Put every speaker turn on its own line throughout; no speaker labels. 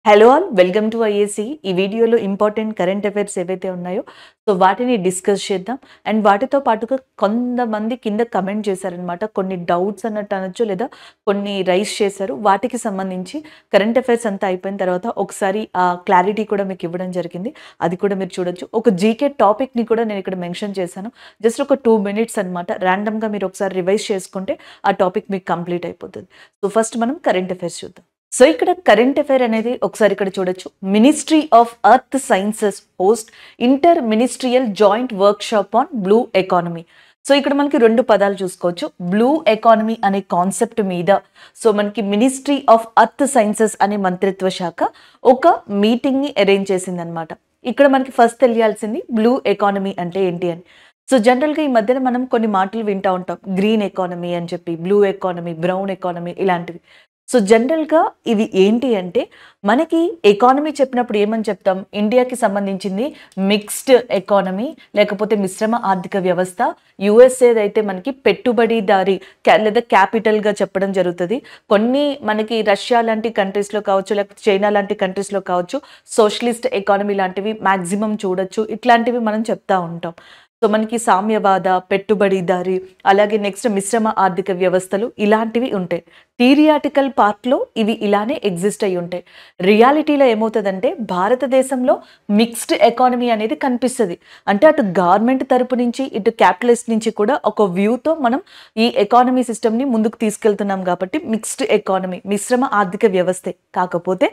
Hello all welcome to IAC. ఈ వీడియోలో important current affairs ఏవైతే ఉన్నాయో సో వాటిని డిస్కస్ చేద్దాం. అండ్ వాటితో పాటుగా కొంతమంది కింద కమెంట్ చేశారనమాట. కొన్ని డౌట్స్ అన్నట్టు అనొచ్చు, లేదా కొన్ని రైస్ చేశారు. వాటికి సంబంధించి కరెంట్ అఫైర్స్ అంతా అయిపోయిన తర్వాత ఒకసారి ఆ క్లారిటీ కూడా మీకు ఇవ్వడం జరిగింది. అది కూడా మీరు చూడొచ్చు. ఒక జీకే టాపిక్ని కూడా నేను ఇక్కడ మెన్షన్ చేశాను. జస్ట్ ఒక 2 minutes అనమాట. ర్యాండమ్గా మీరు ఒకసారి రివైజ్ చేసుకుంటే ఆ టాపిక్ మీకు కంప్లీట్ అయిపోతుంది. సో ఫస్ట్ మనం కరెంట్ అఫైర్స్ చూద్దాం. సో ఇక్కడ కరెంట్ అఫైర్ అనేది ఒకసారి ఇక్కడ చూడొచ్చు. Ministry of earth sciences host inter ministerial joint work shop on blue economy. So ఇక్కడ మనకి 2 పదాలు చూసుకోవచ్చు. బ్లూ ఎకానమీ అనే కాన్సెప్ట్ మీద సో మనకి మినిస్ట్రీ ఆఫ్ ఎర్త్ సైన్సెస్ అనే మంత్రిత్వ శాఖ ఒక మీటింగ్ని అరేంజ్ చేసింది అనమాట. ఇక్కడ మనకి ఫస్ట్ తెలియాల్సింది బ్లూ ఎకానమీ అంటే ఏంటి అని. సో జనరల్గా ఈ మధ్యన మనం కొన్ని మాటలు వింటూ ఉంటాం. గ్రీన్ ఎకానమీ అని చెప్పి, బ్లూ ఎకానమీ, బ్రౌన్ ఎకానమీ ఇలాంటివి. సో జనరల్గా ఇవి ఏంటి అంటే, మనకి ఎకానమీ చెప్పినప్పుడు ఏమని చెప్తాం? ఇండియాకి సంబంధించింది మిక్స్డ్ ఎకానమీ, లేకపోతే మిశ్రమ ఆర్థిక వ్యవస్థ. యుఎస్ఏది అయితే మనకి పెట్టుబడిదారి లేదా క్యాపిటల్గా చెప్పడం జరుగుతుంది. కొన్ని మనకి రష్యా లాంటి కంట్రీస్లో కావచ్చు, లేకపోతే చైనా లాంటి కంట్రీస్లో కావచ్చు, సోషలిస్ట్ ఎకానమీ లాంటివి మ్యాక్సిమం చూడొచ్చు. ఇట్లాంటివి మనం చెప్తా ఉంటాం. సో మనకి సామ్యవాద, పెట్టుబడిదారి, అలాగే నెక్స్ట్ మిశ్రమ ఆర్థిక వ్యవస్థలు ఇలాంటివి ఉంటాయి. థియరియాటికల్ పార్ట్లో ఇవి ఇలానే ఎగ్జిస్ట్ అయి ఉంటాయి. రియాలిటీలో ఏమవుతుందంటే భారతదేశంలో మిక్స్డ్ ఎకానమీ అనేది కనిపిస్తుంది. అంటే అటు గవర్నమెంట్ తరపు నుంచి, ఇటు క్యాపిటలిస్ట్ నుంచి కూడా ఒక వ్యూతో మనం ఈ ఎకానమీ సిస్టమ్ని ముందుకు తీసుకెళ్తున్నాం. కాబట్టి మిక్స్డ్ ఎకానమీ, మిశ్రమ ఆర్థిక వ్యవస్థే. కాకపోతే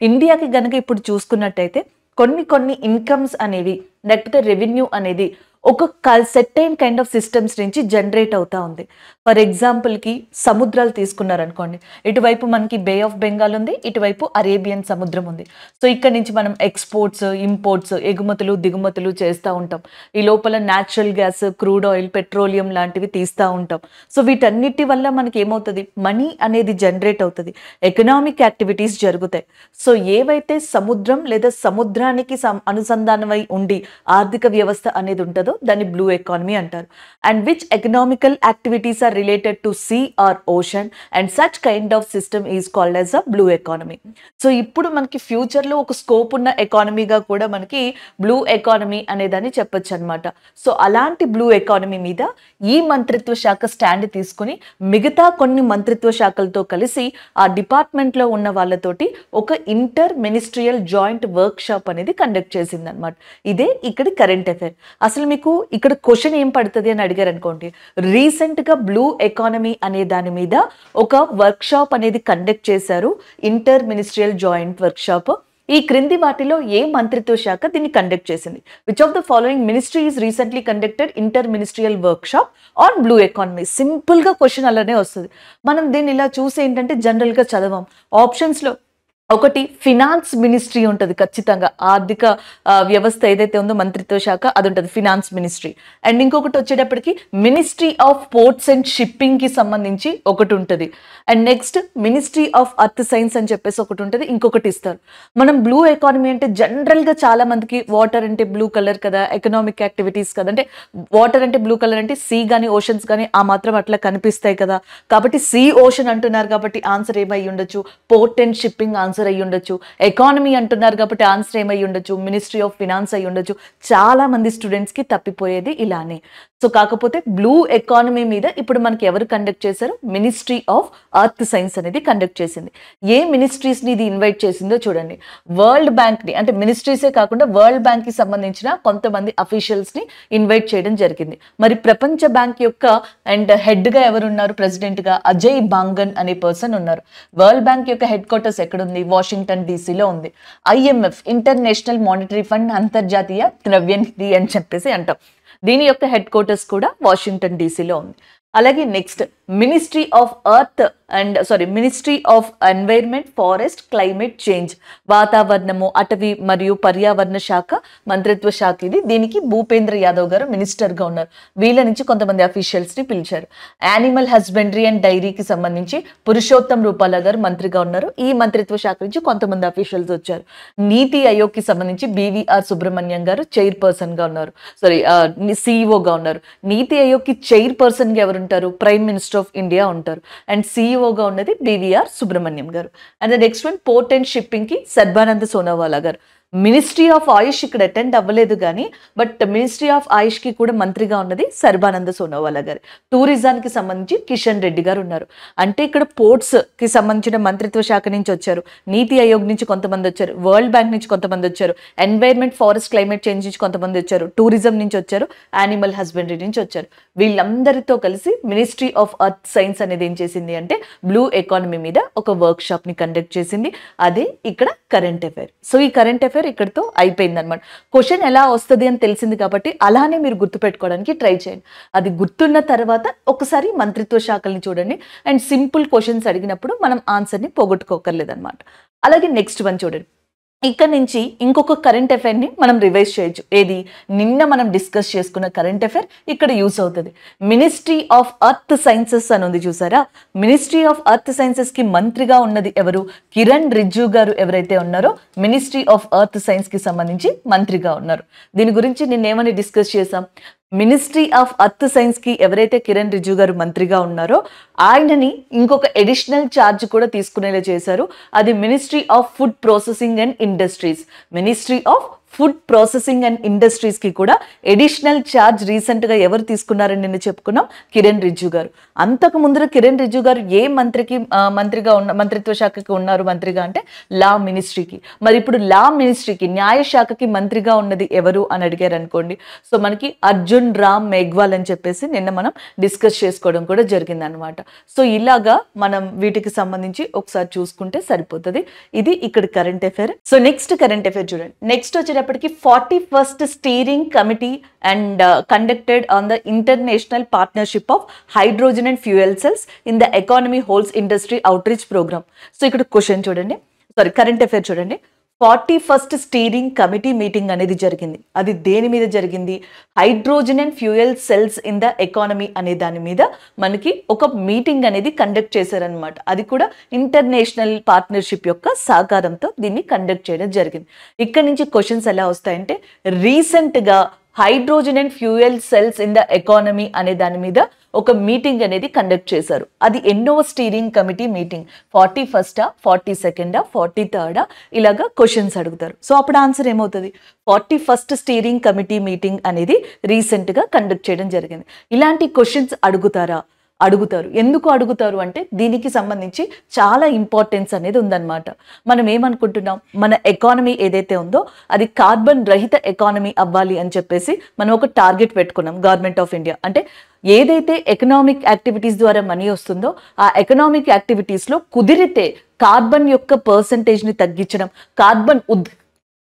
ఇండియాకి గనక ఇప్పుడు చూసుకున్నట్టయితే కొన్ని ఇన్కమ్స్ అనేవి, లేకపోతే రెవెన్యూ అనేది ఒక సెర్టైన్ కైండ్ ఆఫ్ సిస్టమ్స్ నుంచి జనరేట్ అవుతూ ఉంది. ఫర్ ఎగ్జాంపుల్కి సముద్రాలు తీసుకున్నారనుకోండి. ఇటువైపు మనకి బే ఆఫ్ బెంగాల్ ఉంది, ఇటువైపు అరేబియన్ సముద్రం ఉంది. సో ఇక్కడ నుంచి మనం ఎక్స్పోర్ట్స్, ఇంపోర్ట్స్, ఎగుమతులు దిగుమతులు చేస్తూ ఉంటాం. ఈ లోపల natural gas, crude oil, petroleum లాంటివి తీస్తూ ఉంటాం. సో వీటన్నిటి వల్ల మనకి ఏమవుతుంది? మనీ అనేది జనరేట్ అవుతుంది, ఎకనామిక్ యాక్టివిటీస్ జరుగుతాయి. సో ఏవైతే సముద్రం లేదా సముద్రానికి అనుసంధానమై ఉండి ఆర్థిక వ్యవస్థ అనేది ఉంటుందో దాన్ని బ్లూ ఎకానమీ అంటారు. And which economical activities are related to sea or ocean and such kind of system is called as a blue economy. So ఇప్పుడు మనకి ఫ్యూచర్లో ఒక స్కోప్ ఉన్న ఎకానమీగా కూడా మనకి బ్లూ ఎకానమీ అనేదాన్ని చెప్పొచ్చు అనమాట. సో అలాంటి బ్లూ ఎకానమీ మీద ఈ మంత్రిత్వ శాఖ స్టాండ్ తీసుకుని మిగతా కొన్ని మంత్రిత్వ శాఖలతో కలిసి ఆ డిపార్ట్మెంట్లో ఉన్న వాళ్ళతోటి ఒక inter ministerial joint work shop అనేది కండక్ట్ చేసింది అనమాట. ఇదే ఇక్కడ కరెంట్ అఫైర్. అసలు మీకు ఇక్కడ క్వశ్చన్ ఏం పడుతుంది అని అడిగారు అనుకోండి. రీసెంట్గా బ్లూ ఎకానమీ అనే దాని మీద ఒక వర్క్ షాప్ అనేది కండక్ట్ చేశారు, inter ministerial joint work shop. ఈ క్రింది వాటిలో ఏ మంత్రిత్వ శాఖ దీన్ని కండక్ట్ చేసింది? Which of the following ministry is recently conducted inter ministerial work shop on blue economy? సింపుల్గా క్వశ్చన్ అలానే వస్తుంది. మనం దీన్ని ఇలా చూసి ఏంటంటే జనరల్గా చదవం. ఆప్షన్స్లో ఒకటి ఫినాన్స్ మినిస్ట్రీ ఉంటుంది, ఖచ్చితంగా ఆర్థిక వ్యవస్థ ఏదైతే ఉందో మంత్రిత్వ శాఖ అది ఉంటుంది, ఫినాన్స్ మినిస్ట్రీ. అండ్ ఇంకొకటి వచ్చేటప్పటికి మినిస్ట్రీ ఆఫ్ పోర్ట్స్ అండ్ షిప్పింగ్కి సంబంధించి ఒకటి ఉంటుంది. And next ministry of earth science అని చెప్పేసి ఒకటి ఉంటుంది, ఇంకొకటి ఇస్తారు. మనం బ్లూ ఎకానమీ అంటే జనరల్గా చాలా మందికి వాటర్ అంటే బ్లూ కలర్ కదా, ఎకనామిక్ యాక్టివిటీస్ కదా, అంటే వాటర్ అంటే బ్లూ కలర్ అంటే సీ కానీ ఓషన్స్ కానీ ఆ మాత్రం అట్లా కనిపిస్తాయి కదా. కాబట్టి సీ ఓషన్ అంటున్నారు కాబట్టి ఆన్సర్ ఏమై ఉండొచ్చు? పోర్ట్ అండ్ షిప్పింగ్ ఆన్సర్ అయ్యి ఉండొచ్చు. ఎకానమీ అంటున్నారు కాబట్టి ఆన్సర్ ఏమై ఉండొచ్చు? మినిస్ట్రీ ఆఫ్ ఫినాన్స్ అయ్యి ఉండొచ్చు. చాలా మంది స్టూడెంట్స్ కి తప్పిపోయేది ఇలానే. సో కాకపోతే బ్లూ ఎకానమీ మీద ఇప్పుడు మనకి ఎవరు కండక్ట్ చేశారు? మినిస్ట్రీ ఆఫ్ ఎర్త్ సైన్స్ అనేది కండక్ట్ చేసింది. ఏ మినిస్ట్రీస్ ని ఇది ఇన్వైట్ చేసిందో చూడండి. వరల్డ్ బ్యాంక్ ని, అంటే మినిస్ట్రీసే కాకుండా వరల్డ్ బ్యాంక్ కి సంబంధించిన కొంతమంది అఫీషియల్స్ ని ఇన్వైట్ చేయడం జరిగింది. మరి ప్రపంచ బ్యాంక్ యొక్క అండ్ హెడ్ గా ఎవరున్నారు? ప్రెసిడెంట్ గా అజయ్ బాంగన్ అనే పర్సన్ ఉన్నారు. వరల్డ్ బ్యాంక్ యొక్క హెడ్ క్వార్టర్స్ ఎక్కడుంది? వాషింగ్టన్ డీసీలో ఉంది. ఐఎంఎఫ్, ఇంటర్నేషనల్ మానిటరీ ఫండ్, అంతర్జాతీయ ద్రవ్యనిధి అని చెప్పేసి అంటాం. దీని యొక్క హెడ్ క్వార్టర్స్ కూడా వాషింగ్టన్ డీసీలో ఉంది. అలాగే next ministry of ministry of environment, forest, climate change, వాతావరణము, అటవీ మరియు పర్యావరణ శాఖ మంత్రిత్వ శాఖ ఇది. దీనికి భూపేంద్ర యాదవ్ గారు మినిస్టర్గా ఉన్నారు. వీళ్ళ నుంచి కొంతమంది అఫీషియల్స్ని పిలిచారు. యానిమల్ హస్బెండరీ అండ్ డైరీకి సంబంధించి పురుషోత్తం రూపాల గారు మంత్రిగా ఉన్నారు. ఈ మంత్రిత్వ శాఖ నుంచి కొంతమంది అఫీషియల్స్ వచ్చారు. నీతి ఆయోగ్కి సంబంధించి బివిఆర్ సుబ్రహ్మణ్యం గారు చైర్పర్సన్గా ఉన్నారు, సిఇఓగా ఉన్నారు. నీతి ఆయోగ్కి చైర్పర్సన్గా ఎవరుంటారు? Prime minister post of India ఉంటారు. అండ్ సిఇఓగా ఉన్నది BVR Subrahmanyam garu. And the next one port and షిప్పింగ్కి సర్బానంద్ సోనోవాలా గారు. మినిస్ట్రీ ఆఫ్ ఆయుష్ ఇక్కడ అటెండ్ అవ్వలేదు కానీ బట్ మినిస్ట్రీ ఆఫ్ ఆయుష్కి కూడా మంత్రిగా ఉన్నది సర్బానంద సోనోవాలా గారు. టూరిజానికి సంబంధించి కిషన్ రెడ్డి గారు ఉన్నారు. అంటే ఇక్కడ పోర్ట్స్కి సంబంధించిన మంత్రిత్వ శాఖ నుంచి వచ్చారు, నీతి ఆయోగ్ నుంచి కొంతమంది వచ్చారు, వరల్డ్ బ్యాంక్ నుంచి కొంతమంది వచ్చారు, ఎన్వైర్న్మెంట్ ఫారెస్ట్ క్లైమేట్ చేంజ్ నుంచి కొంతమంది వచ్చారు, టూరిజం నుంచి వచ్చారు, యానిమల్ హస్బెండరీ నుంచి వచ్చారు. వీళ్ళందరితో కలిసి మినిస్ట్రీ ఆఫ్ అర్త్ సైన్స్ అనేది ఏం చేసింది అంటే బ్లూ ఎకానమీ మీద ఒక వర్క్ షాప్ని కండక్ట్ చేసింది. అదే ఇక్కడ కరెంట్ అఫైర్. సో ఈ కరెంట్ అఫైర్ ఇక్కడితో అయిపోయింది అనమాట. క్వశ్చన్ ఎలా వస్తుంది అని తెలిసింది కాబట్టి అలానే మీరు గుర్తుపెట్టుకోవడానికి ట్రై చేయండి. అది గుర్తున్న తర్వాత ఒకసారి మంత్రిత్వ శాఖల్ని చూడండి అండ్ సింపుల్ క్వశ్చన్స్ అడిగినప్పుడు మనం ఆన్సర్ని పోగొట్టుకోకర్లేదన్నమాట. అలాగే నెక్స్ట్ వన్ చూడండి. ఇక్కడ నుంచి ఇంకొక కరెంట్ అఫైర్ని మనం రివైజ్ చేయొచ్చు. ఏది నిన్న మనం డిస్కస్ చేసుకున్న కరెంట్ అఫైర్ ఇక్కడ యూస్ అవుతుంది. మినిస్ట్రీ ఆఫ్ అర్త్ సైన్సెస్ అని ఉంది చూసారా. మినిస్ట్రీ ఆఫ్ అర్త్ సైన్సెస్కి మంత్రిగా ఉన్నది ఎవరు? కిరణ్ రిజ్జు గారు ఎవరైతే ఉన్నారో మినిస్ట్రీ ఆఫ్ అర్త్ సైన్స్కి సంబంధించి మంత్రిగా ఉన్నారు. దీని గురించి నిన్నేమని డిస్కస్ చేసాం? మినిస్ట్రీ ఆఫ్ అర్త్ సైన్స్కి ఎవరైతే కిరణ్ రిజ్జు గారు మంత్రిగా ఉన్నారో ఆయనని ఇంకొక ఎడిషనల్ ఛార్జ్ కూడా తీసుకునేలా చేశారు. అది ministry of food processing and industries. Ministry of food processing and ఇండస్ట్రీస్కి కూడా ఎడిషనల్ ఛార్జ్ రీసెంట్గా ఎవరు తీసుకున్నారని నిన్న చెప్పుకున్నాం? కిరణ్ రిజ్జు గారు. అంతకు ముందర కిరణ్ రిజ్జు గారు ఏ మంత్రిగా మంత్రిత్వ శాఖకి ఉన్నారు మంత్రిగా అంటే లా మినిస్ట్రీకి. మరి ఇప్పుడు లా మినిస్ట్రీకి న్యాయ శాఖకి మంత్రిగా ఉన్నది ఎవరు అని అడిగారు అనుకోండి. సో మనకి అర్జున్ రామ్ మేఘ్వాల్ అని చెప్పేసి నిన్న మనం డిస్కస్ చేసుకోవడం కూడా జరిగింది అనమాట. సో ఇలాగా మనం వీటికి సంబంధించి ఒకసారి చూసుకుంటే సరిపోతుంది. ఇది ఇక్కడ current affair. So next current affair చూడండి. నెక్స్ట్ వచ్చేటప్పటికి 41st steering committee and conducted on the international partnership of hydrogen and fuel cells in the economy holes industry outreach program. So ఇక్కడ క్వశ్చన్ చూడండి, కరెంట్ అఫైర్ చూడండి. 41st steering committee meeting అనేది జరిగింది. అది దేని మీద జరిగింది? Hydrogen and fuel cells in the economy అనే దాని మీద మనకి ఒక మీటింగ్ అనేది కండక్ట్ చేశారనమాట. అది కూడా ఇంటర్నేషనల్ పార్ట్నర్షిప్ యొక్క సహకారంతో దీన్ని కండక్ట్ చేయడం జరిగింది. ఇక్కడ నుంచి క్వశ్చన్స్ ఎలా వస్తాయంటే రీసెంట్గా hydrogen and fuel cells in the economy అనే దాని మీద ఒక మీటింగ్ అనేది కండక్ట్ చేశారు. అది ఎన్నో steering committee meeting? 41st, 42nd, 43rd ఇలాగా క్వశ్చన్స్ అడుగుతారు. సో అప్పుడు ఆన్సర్ ఏమవుతుంది? 41st స్టీరింగ్ కమిటీ మీటింగ్ అనేది రీసెంట్గా కండక్ట్ చేయడం జరిగింది. ఇలాంటి క్వశ్చన్స్ అడుగుతారు. ఎందుకు అడుగుతారు అంటే దీనికి సంబంధించి చాలా ఇంపార్టెన్స్ అనేది ఉందన్నమాట. మనం ఏమనుకుంటున్నాం, మన ఎకానమీ ఏదైతే ఉందో అది కార్బన్ రహిత ఎకానమీ అవ్వాలి అని చెప్పేసి మనం ఒక టార్గెట్ పెట్టుకున్నాం గవర్నమెంట్ ఆఫ్ ఇండియా. అంటే ఏదైతే ఎకనామిక్ యాక్టివిటీస్ ద్వారా మనీ వస్తుందో ఆ ఎకనామిక్ యాక్టివిటీస్లో కుదిరితే కార్బన్ యొక్క పర్సంటేజ్ని తగ్గించడం, కార్బన్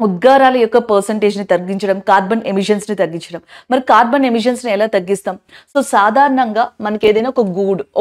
ఉద్గారాల యొక్క పర్సంటేజ్ని తగ్గించడం, కార్బన్ ఎమిషన్స్ని తగ్గించడం. మరి కార్బన్ ఎమిషన్స్ని ఎలా తగ్గిస్తాం? సో సాధారణంగా మనకి ఏదైనా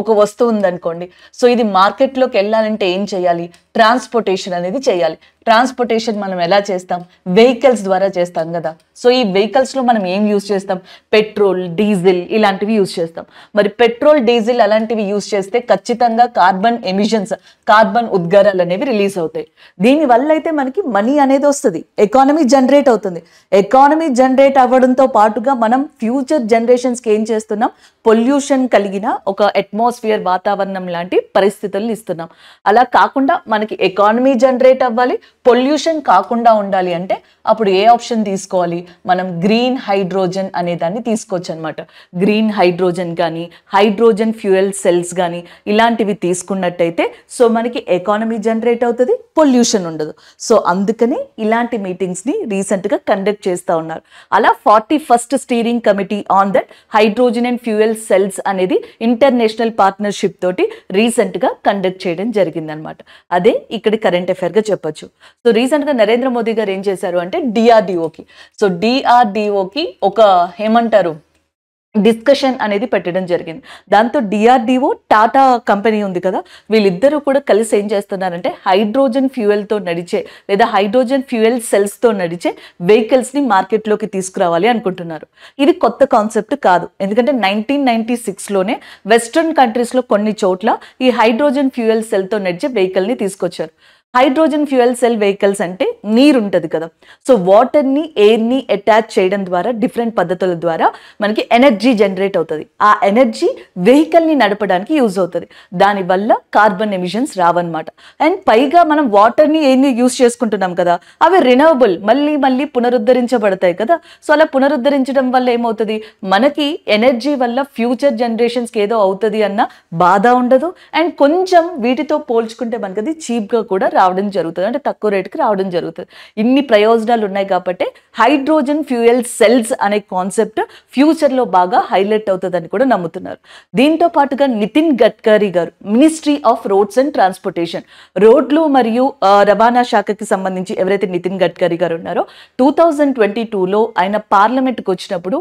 ఒక వస్తువు ఉందనుకోండి. సో ఇది మార్కెట్లోకి వెళ్ళాలంటే ఏం చేయాలి? ట్రాన్స్పోర్టేషన్ అనేది చేయాలి. ట్రాన్స్పోర్టేషన్ మనం ఎలా చేస్తాం? వెహికల్స్ ద్వారా చేస్తాం కదా. సో ఈ వెహికల్స్లో మనం ఏం యూజ్ చేస్తాం? పెట్రోల్, డీజిల్ ఇలాంటివి యూజ్ చేస్తాం. మరి పెట్రోల్, డీజిల్ అలాంటివి యూజ్ చేస్తే ఖచ్చితంగా కార్బన్ ఎమిషన్స్, కార్బన్ ఉద్గారాలు అనేవి రిలీజ్ అవుతాయి. దీనివల్ల అయితే మనకి మనీ అనేది వస్తుంది, ఎకానమీ జనరేట్ అవుతుంది. ఎకానమీ జనరేట్ అవ్వడంతో పాటుగా మనం ఫ్యూచర్ జనరేషన్స్కి ఏం చేస్తున్నాం? పొల్యూషన్ కలిగిన ఒక అట్మాస్ఫియర్, వాతావరణం లాంటి పరిస్థితులను ఇస్తున్నాం. అలా కాకుండా మనకి ఎకానమీ జనరేట్ అవ్వాలి, పొల్యూషన్ కాకుండా ఉండాలి అంటే అప్పుడు ఏ ఆప్షన్ తీసుకోవాలి? మనం గ్రీన్ హైడ్రోజన్ అనే దాన్ని తీసుకోవచ్చు అనమాట. గ్రీన్ హైడ్రోజన్ కానీ హైడ్రోజన్ ఫ్యూయల్ సెల్స్ కానీ ఇలాంటివి తీసుకున్నట్టయితే సో మనకి ఎకానమీ జనరేట్ అవుతుంది, పొల్యూషన్ ఉండదు. సో అందుకని ఇలాంటి మీటింగ్స్ని రీసెంట్గా కండక్ట్ చేస్తూ ఉన్నారు. అలా 41st steering committee on that hydrogen and fuel cells అనేది ఇంటర్నేషనల్ పార్ట్నర్షిప్ తోటి రీసెంట్గా కండక్ట్ చేయడం జరిగిందనమాట. అదే ఇక్కడ కరెంట్ అఫైర్గా చెప్పొచ్చు. సో రీసెంట్గా నరేంద్ర మోదీ గారు ఏం చేశారు అంటే డిఆర్డిఓకి, సో డిఆర్డిఓకి ఒక ఏమంటారు డిస్కషన్ అనేది పెట్టడం జరిగింది. దాంతో డిఆర్డిఓ, టాటా కంపెనీ ఉంది కదా, వీళ్ళిద్దరూ కూడా కలిసి ఏం చేస్తున్నారంటే హైడ్రోజన్ ఫ్యూయల్తో నడిచే లేదా హైడ్రోజన్ ఫ్యూయల్ సెల్స్తో నడిచే వెహికల్స్ని మార్కెట్లోకి తీసుకురావాలి అనుకుంటున్నారు. ఇది కొత్త కాన్సెప్ట్ కాదు, ఎందుకంటే 1996లోనే వెస్ట్రన్ కంట్రీస్లో కొన్ని చోట్ల ఈ హైడ్రోజన్ ఫ్యూయల్ సెల్తో నడిచే వెహికల్ని తీసుకొచ్చారు. హైడ్రోజన్ ఫ్యూయల్ సెల్ వెహికల్స్ అంటే నీరు ఉంటుంది కదా, సో వాటర్ని ఎయిర్ని అటాచ్ చేయడం ద్వారా డిఫరెంట్ పద్ధతుల ద్వారా మనకి ఎనర్జీ జనరేట్ అవుతుంది. ఆ ఎనర్జీ వెహికల్ని నడపడానికి యూజ్ అవుతుంది. దానివల్ల కార్బన్ ఎమిషన్స్ రావన్నమాట. అండ్ పైగా మనం వాటర్ని ఎయిర్ని యూజ్ చేసుకుంటున్నాం కదా, అవి రినవబుల్, మళ్ళీ మళ్ళీ పునరుద్ధరించబడతాయి కదా. సో అలా పునరుద్ధరించడం వల్ల ఏమవుతుంది, మనకి ఎనర్జీ వల్ల ఫ్యూచర్ జనరేషన్స్కి ఏదో అవుతుంది అన్న బాధ ఉండదు. అండ్ కొంచెం వీటితో పోల్చుకుంటే మనకి అది చీప్గా కూడా రావడం జరుగుతుంది, అంటే తక్కువ రేటుకి రావడం జరుగుతుంది. ఇన్ని ప్రయోజనాలు ఉన్నాయి కాబట్టి హైడ్రోజన్ ఫ్యూయల్ సెల్స్ అనే కాన్సెప్ట్ ఫ్యూచర్లో బాగా హైలైట్ అవుతుందని కూడా నమ్ముతున్నారు. దీంతో పాటుగా నితిన్ గడ్కరీ గారు ministry of roads and transportation, రోడ్లు మరియు రవాణా శాఖకి సంబంధించి ఎవరైతే నితిన్ గడ్కరీ గారు ఉన్నారో 2022లో ఆయన పార్లమెంట్కి వచ్చినప్పుడు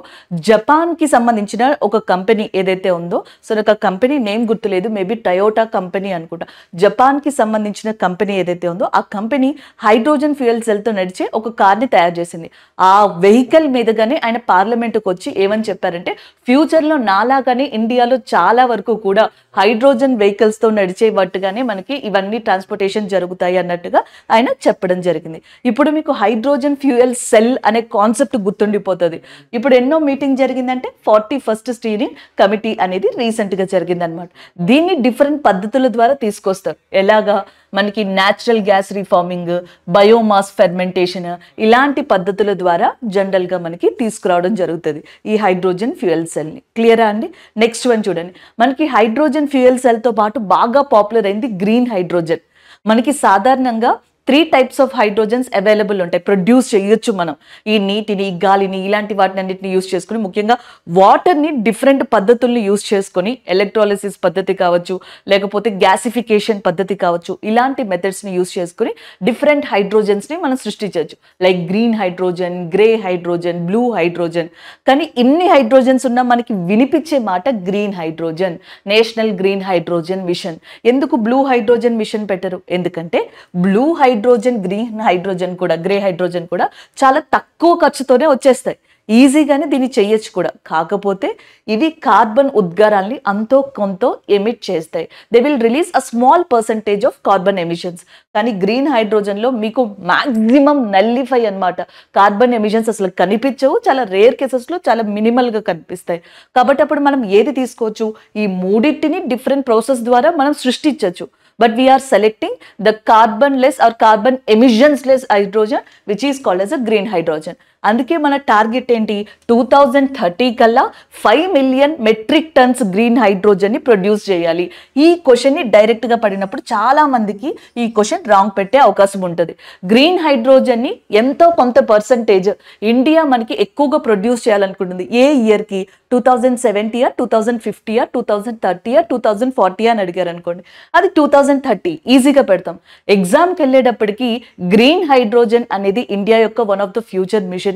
జపాన్కి సంబంధించిన ఒక కంపెనీ ఏదైతే ఉందో, సో నాకు ఆ కంపెనీ నేమ్ గుర్తులేదు, మేబీ టయోటా కంపెనీ అనుకుంటా, జపాన్కి సంబంధించిన కంపెనీ ఏదైతే ఉందో ఆ కంపెనీ హైడ్రోజన్ ఫ్యూయల్ సెల్తో నడిచే ఒక కార్ని తయారు చేసింది. ఆ వెహికల్ మీదగానే ఆయన పార్లమెంటుకు వచ్చి ఏమని చెప్పారంటే, ఫ్యూచర్లో నాలాగానే ఇండియాలో చాలా వరకు కూడా హైడ్రోజన్ వెహికల్స్తో నడిచే వాటిగానే మనకి ఇవన్నీ ట్రాన్స్పోర్టేషన్ జరుగుతాయి అన్నట్టుగా ఆయన చెప్పడం జరిగింది. ఇప్పుడు మీకు హైడ్రోజన్ ఫ్యూయల్ సెల్ అనే కాన్సెప్ట్ గుర్తుండిపోతుంది. ఇప్పుడు ఎన్నో మీటింగ్ జరిగిందంటే 41st స్టీరింగ్ కమిటీ అనేది రీసెంట్గా జరిగిందనమాట. దీన్ని డిఫరెంట్ పద్ధతుల ద్వారా తీసుకొస్తారు. ఎలాగా, మనకి natural gas reforming, biomass fermentation, ఇలాంటి పద్ధతుల ద్వారా జనరల్గా మనకి తీసుకురావడం జరుగుతుంది ఈ హైడ్రోజన్ ఫ్యూయల్ సెల్ని. క్లియరా అండి? నెక్స్ట్ వన్ చూడండి, మనకి హైడ్రోజన్ ఫ్యూయల్ సెల్తో పాటు బాగా పాపులర్ అయింది గ్రీన్ హైడ్రోజన్. మనకి సాధారణంగా 3 types ఆఫ్ హైడ్రోజన్స్ అవైలబుల్ ఉంటాయి, ప్రొడ్యూస్ చేయొచ్చు మనం. ఈ నీటిని, గాలిని, ఇలాంటి వాటిని అన్నింటిని యూజ్ చేసుకుని, ముఖ్యంగా వాటర్ని డిఫరెంట్ పద్ధతుల్ని యూజ్ చేసుకొని, ఎలక్ట్రాలిసిస్ పద్ధతి కావచ్చు, లేకపోతే గ్యాసిఫికేషన్ పద్ధతి కావచ్చు, ఇలాంటి మెథడ్స్ని యూజ్ చేసుకుని డిఫరెంట్ హైడ్రోజన్స్ని మనం సృష్టించవచ్చు. Like green hydrogen, grey hydrogen, blue hydrogen. కానీ ఇన్ని హైడ్రోజన్స్ ఉన్నా మనకి వినిపించే మాట green hydrogen, national green hydrogen machine. ఎందుకు బ్లూ హైడ్రోజన్ మిషన్ పెట్టరు? ఎందుకంటే బ్లూ హైడ్రోజన్, గ్రీన్ హైడ్రోజన్ కూడా, గ్రే హైడ్రోజన్ కూడా చాలా తక్కువ ఖర్చుతోనే వచ్చేస్తాయి, ఈజీగానే దీన్ని చేయొచ్చు కూడా. కాకపోతే ఇవి కార్బన్ ఉద్గారాల్ని అంతో కొంత ఎమిట్ చేస్తాయి. They will release a small percentage of carbon emissions. కానీ గ్రీన్ హైడ్రోజన్లో మీకు మ్యాక్సిమం నల్లిఫై అనమాట, కార్బన్ ఎమిషన్స్ అసలు కనిపించవు, చాలా రేర్ కేసెస్లో చాలా మినిమల్గా కనిపిస్తాయి. కాబట్టి అప్పుడు మనం ఏది తీసుకోవచ్చు, ఈ మూడింటిని డిఫరెంట్ ప్రాసెస్ ద్వారా మనం సృష్టించవచ్చు. But we are selecting the carbon-less or carbon emissions-less hydrogen, which is called as a green hydrogen. అందుకే మన టార్గెట్ ఏంటి, 2030 కల్లా 5 మిలియన్ మెట్రిక్ టన్స్ గ్రీన్ హైడ్రోజన్ని ప్రొడ్యూస్ చేయాలి. ఈ క్వశ్చన్ని డైరెక్ట్గా పడినప్పుడు చాలా మందికి ఈ క్వశ్చన్ రాంగ్ పెట్టే అవకాశం ఉంటుంది. గ్రీన్ హైడ్రోజన్ని ఎంతో కొంత పర్సంటేజ్ ఇండియా మనకి ఎక్కువగా ప్రొడ్యూస్ చేయాలనుకుంటుంది. ఏ ఇయర్కి, 2070 2050 2030 2040 అని అడిగారు అనుకోండి, అది 2030 ఈజీగా పెడతాం. ఎగ్జామ్కి వెళ్ళేటప్పటికి గ్రీన్ హైడ్రోజన్ అనేది ఇండియా యొక్క one of the future mission.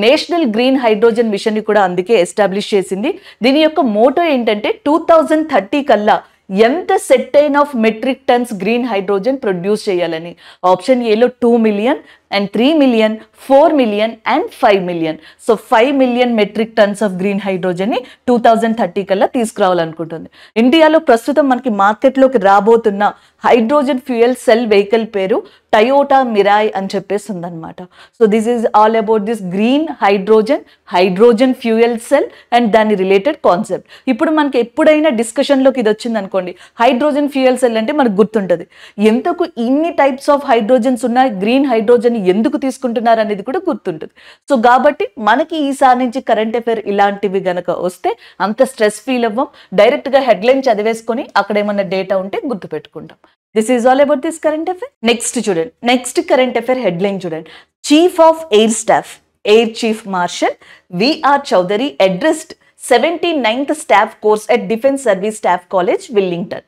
National green hydrogen mission ని కూడా అందుకే ఎస్టాబ్లిష్ చేసింది. దీని యొక్క మోటో ఏంటంటే 2030 కల్లా ఎంత సెట్ అయిన of metric tons green hydrogen produce చేయాలని. ఆప్షన్ ఏలో 2 million and 3 million, 4 million and 5 million. So 5 million metric tons of green hydrogen ని 2030 కల్లా తీసుకురావాలనుకుంటుంది. ఇండియాలో ప్రస్తుతం మనకి మార్కెట్లోకి రాబోతున్న హైడ్రోజన్ ఫ్యూయల్ సెల్ వెహికల్ పేరు టయోటా మిరాయ్ అని చెప్పేసి ఉందన్నమాట. So this is all about this green hydrogen fuel cell and దాని రిలేటెడ్ కాన్సెప్ట్. ఇప్పుడు మనకి ఎప్పుడైనా డిస్కషన్లోకి ఇది వచ్చింది అనుకోండి, హైడ్రోజన్ ఫ్యూయల్ సెల్ అంటే మనకు గుర్తుంటుంది, ఎంతకు ఇన్ని టైప్స్ ఆఫ్ హైడ్రోజన్స్ ఉన్నాయి, గ్రీన్ హైడ్రోజన్ ఎందుకు తీసుకుంటున్నారు అనేది కూడా గుర్తుంటుంది. సో కాబట్టి మనకి ఈసారి నుంచి కరెంట్ అఫైర్ ఇలాంటివి గనక వస్తే అంత స్ట్రెస్ ఫీల్ అవ్వం, డైరెక్ట్గా హెడ్లైన్ చదివేసుకొని అక్కడ ఏమన్నా డేటా ఉంటే గుర్తుపెట్టుకుంటాం. This is all about this current affair. Next చూడండి, నెక్స్ట్ కరెంట్ అఫైర్ హెడ్లైన్ చూడండి. Chief of air staff, air chief marshal VR Chaudhari addressed 79th staff course at defence service staff college Wellington.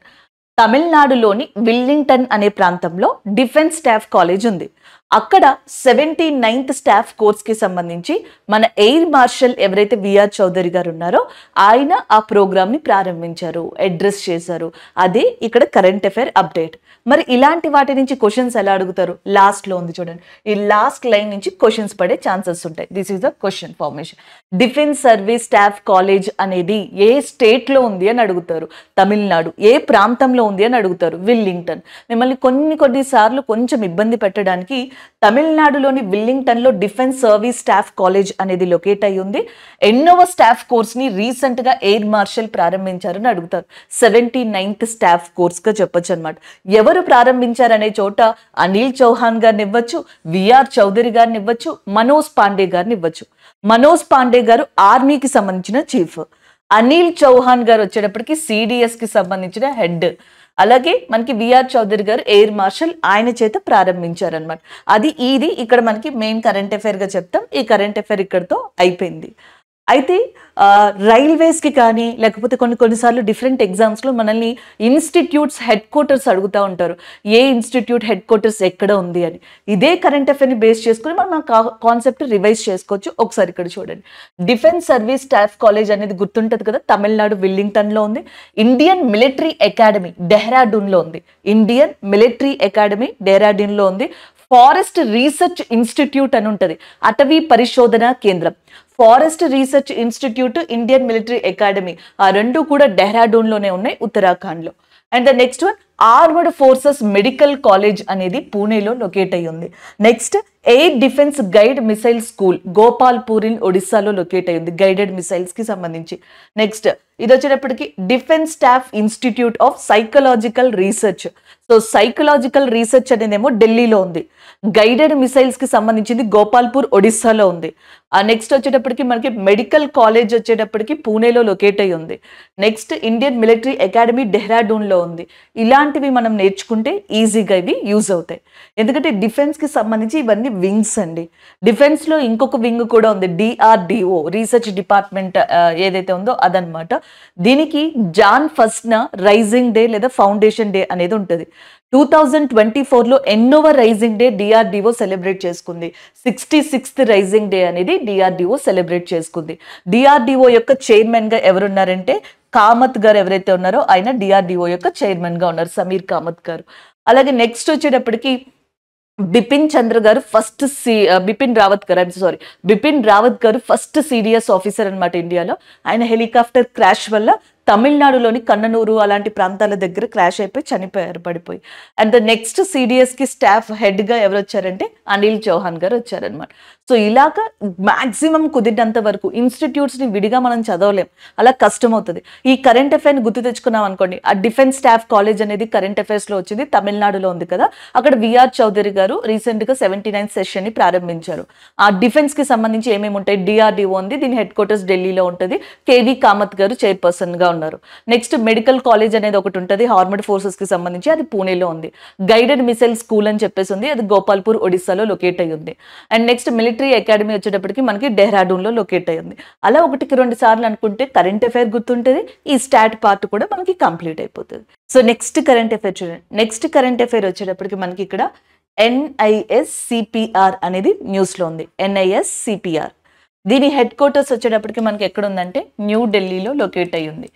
తమిళనాడులోని Wellington అనే ప్రాంతంలో defence staff college ఉంది. అక్కడ 79th staff కోర్స్కి సంబంధించి మన air marshal ఎవరైతే విఆర్ చౌదరి గారు ఉన్నారో ఆయన ఆ ప్రోగ్రామ్ని ప్రారంభించారు, అడ్రస్ చేశారు. అదే ఇక్కడ కరెంట్ అఫైర్ అప్డేట్. మరి ఇలాంటి వాటి నుంచి క్వశ్చన్స్ ఎలా అడుగుతారు? లాస్ట్లో ఉంది చూడండి, ఈ లాస్ట్ లైన్ నుంచి క్వశ్చన్స్ పడే ఛాన్సెస్ ఉంటాయి. This is the question formation. Defence service staff college అనేది ఏ స్టేట్లో ఉంది అని అడుగుతారు, తమిళనాడు. ఏ ప్రాంతంలో ఉంది అని అడుగుతారు, విల్లింగ్టన్. మిమ్మల్ని కొన్నిసార్లు కొంచెం ఇబ్బంది పెట్టడానికి తమిళనాడులోని విల్లింగ్టన్లో డిఫెన్స్ సర్వీస్ స్టాఫ్ కాలేజ్ అనేది లొకేట్ అయి ఉంది. ఎన్నోవ స్టాఫ్ కోర్స్ని రీసెంట్గా ఎయిర్ మార్షల్ ప్రారంభించారని అడుగుతారు. 79th స్టాఫ్ కోర్స్గా చెప్పొచ్చు అనమాట. ఎవరు ప్రారంభించారనే చోట అనిల్ చౌహాన్ గారిని ఇవ్వచ్చు, విఆర్ చౌదరి గారిని ఇవ్వచ్చు, మనోజ్ పాండే గారిని ఇవ్వచ్చు. మనోజ్ పాండే గారు ఆర్మీకి సంబంధించిన చీఫ్, అనిల్ చౌహాన్ గారు వచ్చేటప్పటికి సిడిఎస్కి సంబంధించిన హెడ్, అలాగే మనకి విఆర్ చౌదరి గారు ఎయిర్ మార్షల్, ఆయన చేత ప్రారంభించారనమాట. ఇది ఇక్కడ మనకి మెయిన్ కరెంట్ అఫైర్గా చెప్తాం. ఈ కరెంట్ అఫైర్ ఇక్కడతో అయిపోయింది. అయితే రైల్వేస్కి కానీ లేకపోతే కొన్నిసార్లు డిఫరెంట్ ఎగ్జామ్స్లో మనల్ని ఇన్స్టిట్యూట్స్ హెడ్ క్వార్టర్స్ అడుగుతూ ఉంటారు, ఏ ఇన్స్టిట్యూట్ హెడ్ క్వార్టర్స్ ఎక్కడ ఉంది అని. ఇదే కరెంట్ అఫైర్ని బేస్ చేసుకుని మనం కాన్సెప్ట్ రివైజ్ చేసుకోవచ్చు. ఒకసారి ఇక్కడ చూడండి, డిఫెన్స్ సర్వీస్ స్టాఫ్ కాలేజ్ అనేది గుర్తుంటుంది కదా, తమిళనాడు విల్లింగ్టన్లో ఉంది. ఇండియన్ మిలిటరీ అకాడమీ డెహ్రాడూన్లో ఉంది. ఇండియన్ మిలిటరీ అకాడమీ డెహ్రాడూన్లో ఉంది. ఫారెస్ట్ రీసెర్చ్ ఇన్స్టిట్యూట్ అని ఉంటుంది, అటవీ పరిశోధన కేంద్రం. Forest research institute, Indian military academy, ఆ రెండు కూడా డెహ్రాడూన్లోనే ఉన్నాయి, ఉత్తరాఖండ్లో. And the next one armed forces medical college అనేది పూణేలో లొకేట్ అయ్యి ఉంది. Next air defence guide missile school Gopalpur in ఒడిస్సాలో లొకేట్ అయ్యింది, గైడెడ్ మిసైల్స్కి సంబంధించి. నెక్స్ట్ ఇది వచ్చేటప్పటికి defence staff institute of psychological research. So psychological research అనేదేమో ఢిల్లీలో ఉంది, గైడెడ్ మిసైల్స్కి సంబంధించింది గోపాల్పూర్ ఒడిస్సాలో ఉంది. నెక్స్ట్ వచ్చేటప్పటికి మనకి మెడికల్ కాలేజ్ వచ్చేటప్పటికి పూణేలో లొకేట్ అయ్యి ఉంది. నెక్స్ట్ ఇండియన్ మిలిటరీ అకాడమీ డెహ్రాడూన్లో ఉంది. ఇలాంటివి మనం నేర్చుకుంటే ఈజీగా ఇవి యూజ్ అవుతాయి. ఎందుకంటే డిఫెన్స్కి సంబంధించి ఇవన్నీ వింగ్స్ అండి. డిఫెన్స్లో ఇంకొక వింగ్ కూడా ఉంది, డిఆర్డిఓ రీసెర్చ్ డిపార్ట్మెంట్ ఏదైతే ఉందో అదనమాట. దీనికి జాన్ 1st రైజింగ్ డే లేదా ఫౌండేషన్ డే అనేది ఉంటుంది. 2024లో ఎన్నోవ రైజింగ్ డే డిఆర్డిఓ సెలబ్రేట్ చేసుకుంది. 66th రైజింగ్ డే అనేది డిఆర్డిఓ సెలబ్రేట్ చేసుకుంది. డిఆర్డిఓ యొక్క చైర్మన్గా ఎవరున్నారంటే కామత్ గారు ఎవరైతే ఉన్నారో ఆయన డిఆర్డిఓ యొక్క చైర్మన్గా ఉన్నారు, సమీర్ కామత్ గారు. అలాగే నెక్స్ట్ వచ్చేటప్పటికి బిపిన్ రావత్ గారు ఫస్ట్ సిడిఎస్ ఆఫీసర్ అనమాట ఇండియాలో. ఆయన హెలికాప్టర్ క్రాష్ వల్ల తమిళనాడులోని కన్ననూరు అలాంటి ప్రాంతాల దగ్గర క్రాష్ అయిపోయి చనిపోయారు, పడిపోయి. అండ్ ద నెక్స్ట్ సిడిఎస్కి స్టాఫ్ హెడ్గా ఎవరు వచ్చారంటే అనిల్ చౌహాన్ గారు వచ్చారనమాట. సో ఇలాగా మ్యాక్సిమం కుదిరినంత వరకు ఇన్స్టిట్యూట్స్ని విడిగా మనం చదవలేం, అలా కష్టం అవుతుంది. ఈ కరెంట్ అఫైర్ని గుర్తు తెచ్చుకున్నాం అనుకోండి, ఆ డిఫెన్స్ స్టాఫ్ కాలేజ్ అనేది కరెంట్ అఫైర్స్లో వచ్చింది, తమిళనాడులో ఉంది కదా. అక్కడ విఆర్ చౌదరి గారు రీసెంట్గా 79th సెషన్ని ప్రారంభించారు. ఆ డిఫెన్స్కి సంబంధించి ఏమేమి ఉంటాయి, డిఆర్డిఓ ఉంది, దీని హెడ్ క్వార్టర్స్ ఢిల్లీలో ఉంటుంది, కేవీ కామత్ గారు చైర్పర్సన్గా ఉన్నారు. నెక్స్ట్ మెడికల్ కాలేజ్ అనేది ఒకటి ఉంటుంది ఆర్మడ్ ఫోర్సెస్ కి సంబంధించి, అది పూణేలో ఉంది. గైడెడ్ మిసైల్ స్కూల్ అని చెప్పేసి ఉంది, అది గోపాల్పూర్ ఒడిస్సాలో లొకేట్ అయ్యి ఉంది. అండ్ నెక్స్ట్ మిలిటరీ అకాడమీ వచ్చేటప్పటికి మనకి డెహ్రాడూన్లో లొకేట్ అయ్యి ఉంది. అలా 1-2 సార్లు అనుకుంటే కరెంట్ అఫైర్ గుర్తుంటుంది, ఈ స్టాట్ పార్ట్ కూడా మనకి కంప్లీట్ అయిపోతుంది. సో నెక్స్ట్ కరెంట్ అఫైర్ చూడండి. నెక్స్ట్ కరెంట్ అఫైర్ వచ్చేటప్పటికి మనకి ఇక్కడ NISCPR అనేది న్యూస్లో ఉంది. NISCPR దీని హెడ్ క్వార్టర్స్ వచ్చేటప్పటికి మనకి ఎక్కడ ఉందంటే న్యూఢిల్లీలో లొకేట్ అయ్యి ఉంది.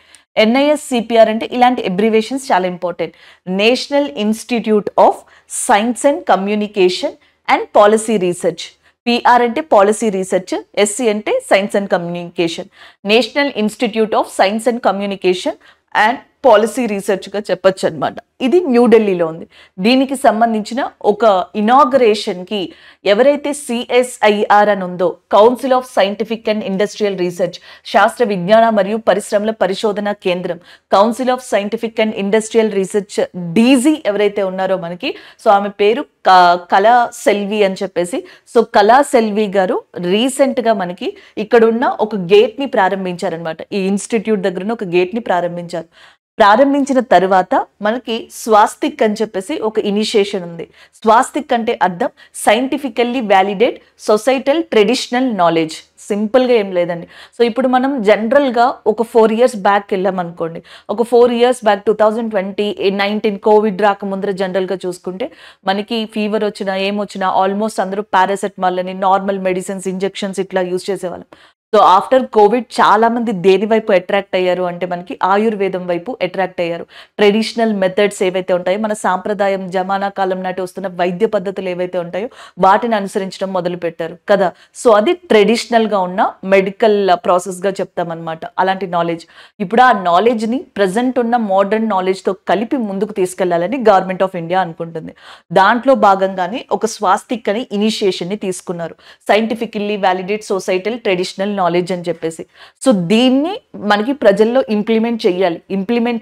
NISCPR అంటే ఇలాంటి అబ్రివేషన్స్ చాలా important. National institute of science and communication and policy research. PR అంటే పాలసీ రీసెర్చ్, SC అంటే science and communication. National institute of science and communication and policy రీసెర్చ్గా చెప్పొచ్చు అనమాట. ఇది న్యూఢిల్లీలో ఉంది. దీనికి సంబంధించిన ఒక ఇనాగరేషన్కి ఎవరైతే CSIR అని ఉందో, council of scientific and industrial research, శాస్త్ర విజ్ఞాన మరియు పరిశ్రమల పరిశోధన కేంద్రం, council of scientific and industrial research DG ఎవరైతే ఉన్నారో మనకి, సో ఆమె పేరు కళా సెల్వి అని చెప్పేసి. సో కళా సెల్వి గారు రీసెంట్గా మనకి ఇక్కడున్న ఒక గేట్ని ప్రారంభించారనమాట. ఈ ఇన్స్టిట్యూట్ దగ్గర ఒక గేట్ని ప్రారంభించారు. ప్రారంభించిన తర్వాత మనకి స్వాస్తిక్ అని చెప్పేసి ఒక ఇనిషియేషన్ ఉంది. స్వాస్తిక్ అంటే అర్థం scientifically validate societal traditional knowledge. సింపుల్గా ఏం లేదండి. సో ఇప్పుడు మనం జనరల్గా ఒక 4 years బ్యాక్ వెళ్ళామనుకోండి, ఒక 4 years బ్యాక్ 2019 కోవిడ్ రాకముందర జనరల్గా చూసుకుంటే మనకి ఫీవర్ వచ్చినా ఏమొచ్చినా ఆల్మోస్ట్ అందరూ పారాసెటమాల్ అని నార్మల్ మెడిసిన్స్ ఇంజెక్షన్స్ ఇట్లా యూజ్ చేసేవాళ్ళం. సో ఆఫ్టర్ కోవిడ్ చాలా మంది దేని వైపు అట్రాక్ట్ అయ్యారు అంటే మనకి ఆయుర్వేదం వైపు అట్రాక్ట్ అయ్యారు. ట్రెడిషనల్ మెథడ్స్ ఏవైతే ఉంటాయో, మన సాంప్రదాయం జమానా కాలం నాటి వస్తున్న వైద్య పద్ధతులు ఏవైతే ఉంటాయో వాటిని అనుసరించడం మొదలు పెట్టారు కదా. సో అది ట్రెడిషనల్గా ఉన్న మెడికల్ ప్రాసెస్గా చెప్తామన్నమాట, అలాంటి నాలెడ్జ్. ఇప్పుడు ఆ నాలెడ్జ్ని ప్రజెంట్ ఉన్న మోడర్న్ నాలెడ్జ్తో కలిపి ముందుకు తీసుకెళ్లాలని గవర్నమెంట్ ఆఫ్ ఇండియా అనుకుంటుంది. దాంట్లో భాగంగానే ఒక స్వాస్తిక్ అనే ఇనిషియేషన్ని తీసుకున్నారు, scientifically validate societal traditional knowledge అని చెప్పేసి. సో దీన్ని మనకి ప్రజల్లో ఇంప్లిమెంట్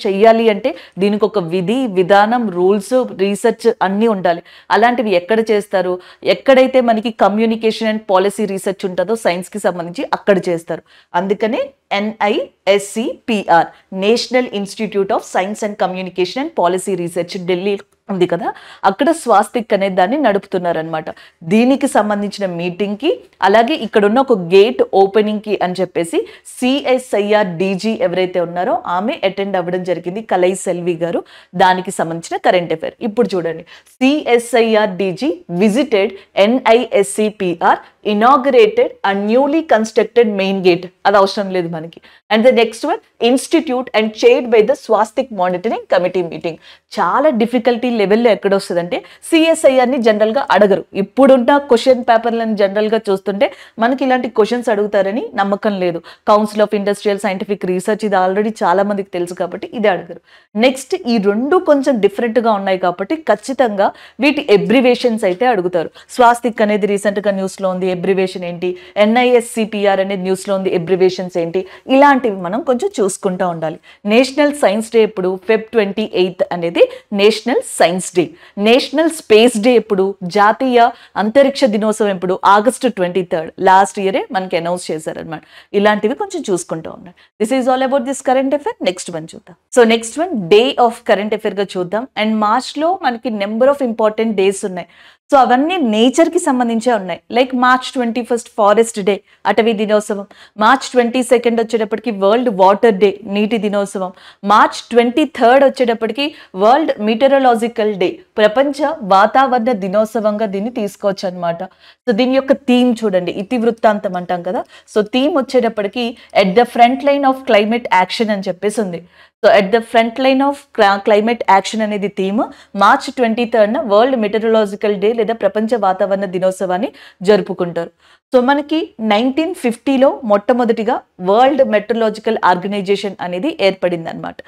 చెయ్యాలి అంటే దీనికి ఒక విధి విధానం, రూల్స్, రీసెర్చ్ అన్నీ ఉండాలి. అలాంటివి ఎక్కడ చేస్తారు? ఎక్కడైతే మనకి కమ్యూనికేషన్ అండ్ పాలసీ రీసెర్చ్ ఉంటుందో సైన్స్కి సంబంధించి అక్కడ చేస్తారు. అందుకనే NISCPR, national institute of science and communication and policy research, Delhi ఉంది కదా, అక్కడ స్వాస్తిక్ అనే దాన్ని నడుపుతున్నారనమాట. దీనికి సంబంధించిన మీటింగ్కి, అలాగే ఇక్కడ ఉన్న ఒక గేట్ ఓపెనింగ్కి అని చెప్పేసి CSIR DG ఎవరైతే ఉన్నారో ఆమె అటెండ్ అవ్వడం జరిగింది, కలై సెల్వి గారు. దానికి సంబంధించిన కరెంట్ అఫైర్ ఇప్పుడు చూడండి. CSIR DG visited NISCPR, inaugurated a newly constructed main gate. అది అవసరం లేదు మనకి. And the next one, institute and chaired by the swastik monitoring committee meeting. చాలా డిఫికల్టీ లెవెల్లో ఎక్కడ వస్తుందంటే CSIRని జనరల్గా అడగరు. ఇప్పుడున్న క్వశ్చన్ పేపర్లను జనరల్గా చూస్తుంటే మనకి ఇలాంటి క్వశ్చన్స్ అడుగుతారని నమ్మకం లేదు. Council of industrial scientific research ఇది ఆల్రెడీ చాలా మందికి తెలుసు కాబట్టి ఇది అడగరు. నెక్స్ట్ ఈ రెండు కొంచెం డిఫరెంట్గా ఉన్నాయి కాబట్టి ఖచ్చితంగా వీటి ఎబ్రివేషన్స్ అయితే అడుగుతారు. స్వాస్తిక్ అనేది రీసెంట్గా న్యూస్లో ఉంది, ఎబ్రివేషన్ ఏంటి? NISCPR అనేది న్యూస్లో ఉంది, ఎబ్రివేషన్స్ ఏంటి? ఇలాంటివి మనం కొంచెం చూసుకుంటూ ఉండాలి. నేషనల్ సైన్స్ డే ఎప్పుడు? Feb 28 అనేది national science day. National space day ఎప్పుడు? జాతీయ అంతరిక్ష దినోత్సవం ఎప్పుడు? August 23rd. లాస్ట్ ఇయరే మనకి అనౌన్స్ చేశారనమాట. ఇలాంటివి కొంచెం చూసుకుంటూ ఉండాలి. This is all about this current affair. Next one చూద్దాం. So next one day of current అఫైర్గా చూద్దాం. అండ్ మార్చ్లో మనకి నెంబర్ ఆఫ్ ఇంపార్టెంట్ డేస్ ఉన్నాయి. సో అవన్నీ నేచర్కి సంబంధించే ఉన్నాయి. లైక్ March 21 ఫారెస్ట్ డే, అటవీ దినోత్సవం. March 22 వచ్చేటప్పటికి వరల్డ్ వాటర్ డే, నీటి దినోత్సవం. March 23 వచ్చేటప్పటికి వరల్డ్ మీటరలాజికల్ డే, ప్రపంచ వాతావరణ దినోత్సవంగా దీన్ని తీసుకోవచ్చు అనమాట. సో దీని యొక్క థీమ్ చూడండి, ఇతివృత్తాంతం అంటాం కదా. సో థీమ్ వచ్చేటప్పటికి at the front line of climate action అని చెప్పేసి ఉంది. So at the front line of climate action అనేది theme. March 23 world meteorological day లేదా ప్రపంచ వాతావరణ దినోత్సవాన్ని జరుపుకుంటారు. సో మనకి 1950లో మొట్టమొదటిగా వరల్డ్ మెటరలాజికల్ ఆర్గనైజేషన్ అనేది ఏర్పడింది అనమాట.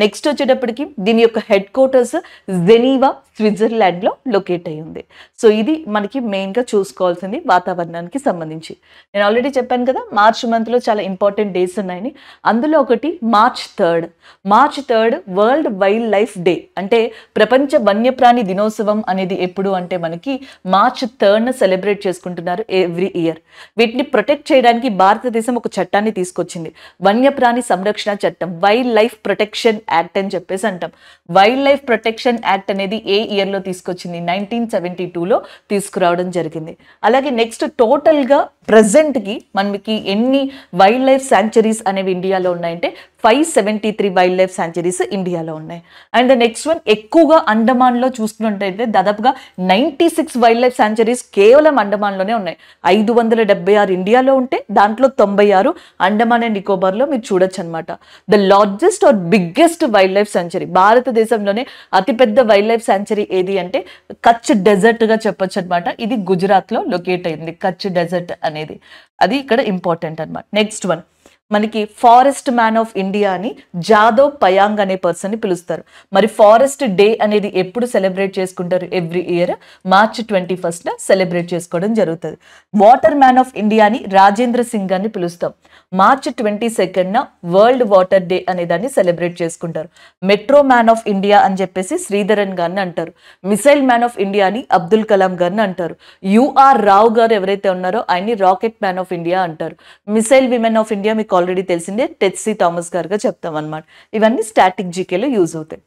నెక్స్ట్ వచ్చేటప్పటికి దీని యొక్క హెడ్ క్వార్టర్స్ జెనీవా, స్విట్జర్లాండ్లో లొకేట్ అయి ఉంది. సో ఇది మనకి మెయిన్గా చూసుకోవాల్సింది వాతావరణానికి సంబంధించి. నేను ఆల్రెడీ చెప్పాను కదా మార్చ్ మంత్లో చాలా ఇంపార్టెంట్ డేస్ ఉన్నాయని. అందులో ఒకటి March 3rd world wild life day, అంటే ప్రపంచ వన్యప్రాణి దినోత్సవం అనేది ఎప్పుడు అంటే మనకి March 3rd సెలబ్రేట్ చేసుకుంటున్నారు ఎవ్రీ ఇయర్. వీటిని ప్రొటెక్ట్ చేయడానికి భారతదేశం ఒక చట్టాన్ని తీసుకొచ్చింది, వన్యప్రాణి సంరక్షణ చట్టం, వైల్డ్ లైఫ్ ప్రొటెక్షన్ యాక్ట్ అని చెప్పేసి అంటాం. వైల్డ్ లైఫ్ ప్రొటెక్షన్ యాక్ట్ అనేది ఏ ఇయర్లో తీసుకొచ్చింది? 1972లో తీసుకురావడం జరిగింది. అలాగే నెక్స్ట్ టోటల్గా ప్రజెంట్కి మనకి ఎన్ని వైల్డ్ లైఫ్ శాంక్చురీస్ అనేవి ఇండియాలో ఉన్నాయంటే 573 వైల్డ్ లైఫ్ శాంక్చురీస్ ఇండియాలో ఉన్నాయి. అండ్ నెక్స్ట్ వన్, ఎక్కువగా అండమాన్లో చూసుకున్నట్టయితే దాదాపుగా 96 వైల్డ్ లైఫ్ శాంక్చురీస్ కేవలం అండమాన్లోనే ఉన్నాయి. 576 ఇండియాలో ఉంటే దాంట్లో 96 అండమాన్ అండ్ నికోబార్లో మీరు చూడొచ్చు అనమాట. The largest or biggest wildlife sanctuary, భారతదేశంలోనే అతిపెద్ద వైల్డ్ లైఫ్ శాంక్చురీ ఏది అంటే కచ్ డెజర్ట్గా చెప్పొచ్చు అనమాట. ఇది గుజరాత్లో లొకేట్ అయింది, కచ్ డెజర్ట్ అనేది. అది ఇక్కడ ఇంపార్టెంట్ అనమాట. నెక్స్ట్ వన్, మనకి ఫారెస్ట్ మ్యాన్ ఆఫ్ ఇండియా అని జాదవ్ పయాంగ్ అనే పర్సన్ని పిలుస్తారు. మరి ఫారెస్ట్ డే అనేది ఎప్పుడు సెలబ్రేట్ చేసుకుంటారు? ఎవ్రీ ఇయర్ March 21 సెలబ్రేట్ చేసుకోవడం జరుగుతుంది. వాటర్ మ్యాన్ ఆఫ్ ఇండియా అని రాజేంద్ర సింగ్ గారిని పిలుస్తాం. March 22 వరల్డ్ వాటర్ డే అనే దాన్ని సెలబ్రేట్ చేసుకుంటారు. మెట్రో మ్యాన్ ఆఫ్ ఇండియా అని చెప్పేసి శ్రీధరన్ గారిని అంటారు. మిసైల్ మ్యాన్ ఆఫ్ ఇండియా అని అబ్దుల్ కలాం గారిని అంటారు. UR రావు గారు ఎవరైతే ఉన్నారో ఆయన్ని రాకెట్ మ్యాన్ ఆఫ్ ఇండియా అంటారు. మిసైల్ విమెన్ ఆఫ్ ఇండియా మీకు ఆల్రెడీ తెలిసిందే, టెట్సీ థామస్ గారుగా చెప్తాం అనమాట. ఇవన్నీ స్టాటిక్ జీకేలో యూజ్ అవుతాయి.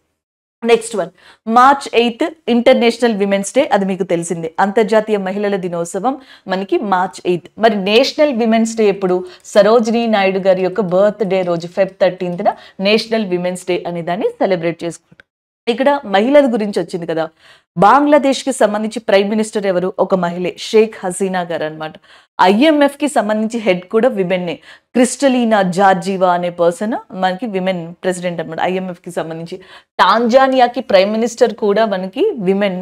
Next one, March 8 international women's day, అది మీకు తెలిసిందే, అంతర్జాతీయ మహిళల దినోత్సవం మనకి March 8. మరి నేషనల్ విమెన్స్ డే ఎప్పుడు? సరోజినీ నాయుడు గారి యొక్క బర్త్ డే రోజు Feb 13న నేషనల్ విమెన్స్ డే అనే దాన్ని సెలబ్రేట్ చేసుకుంటాం. ఇక్కడ మహిళల గురించి వచ్చింది కదా, బంగ్లాదేశ్ కి సంబంధించి ప్రైమ్ మినిస్టర్ ఎవరు? ఒక మహిళే, షేక్ హసీనా గారు అనమాట. IMF కి సంబంధించి హెడ్ కూడా విమెన్నే, క్రిస్టలీనా జార్జీవా అనే పర్సన్ మనకి విమెన్ ప్రెసిడెంట్ అనమాట IMF కి సంబంధించి. టాంజానియాకి ప్రైమ్ మినిస్టర్ కూడా మనకి విమెన్,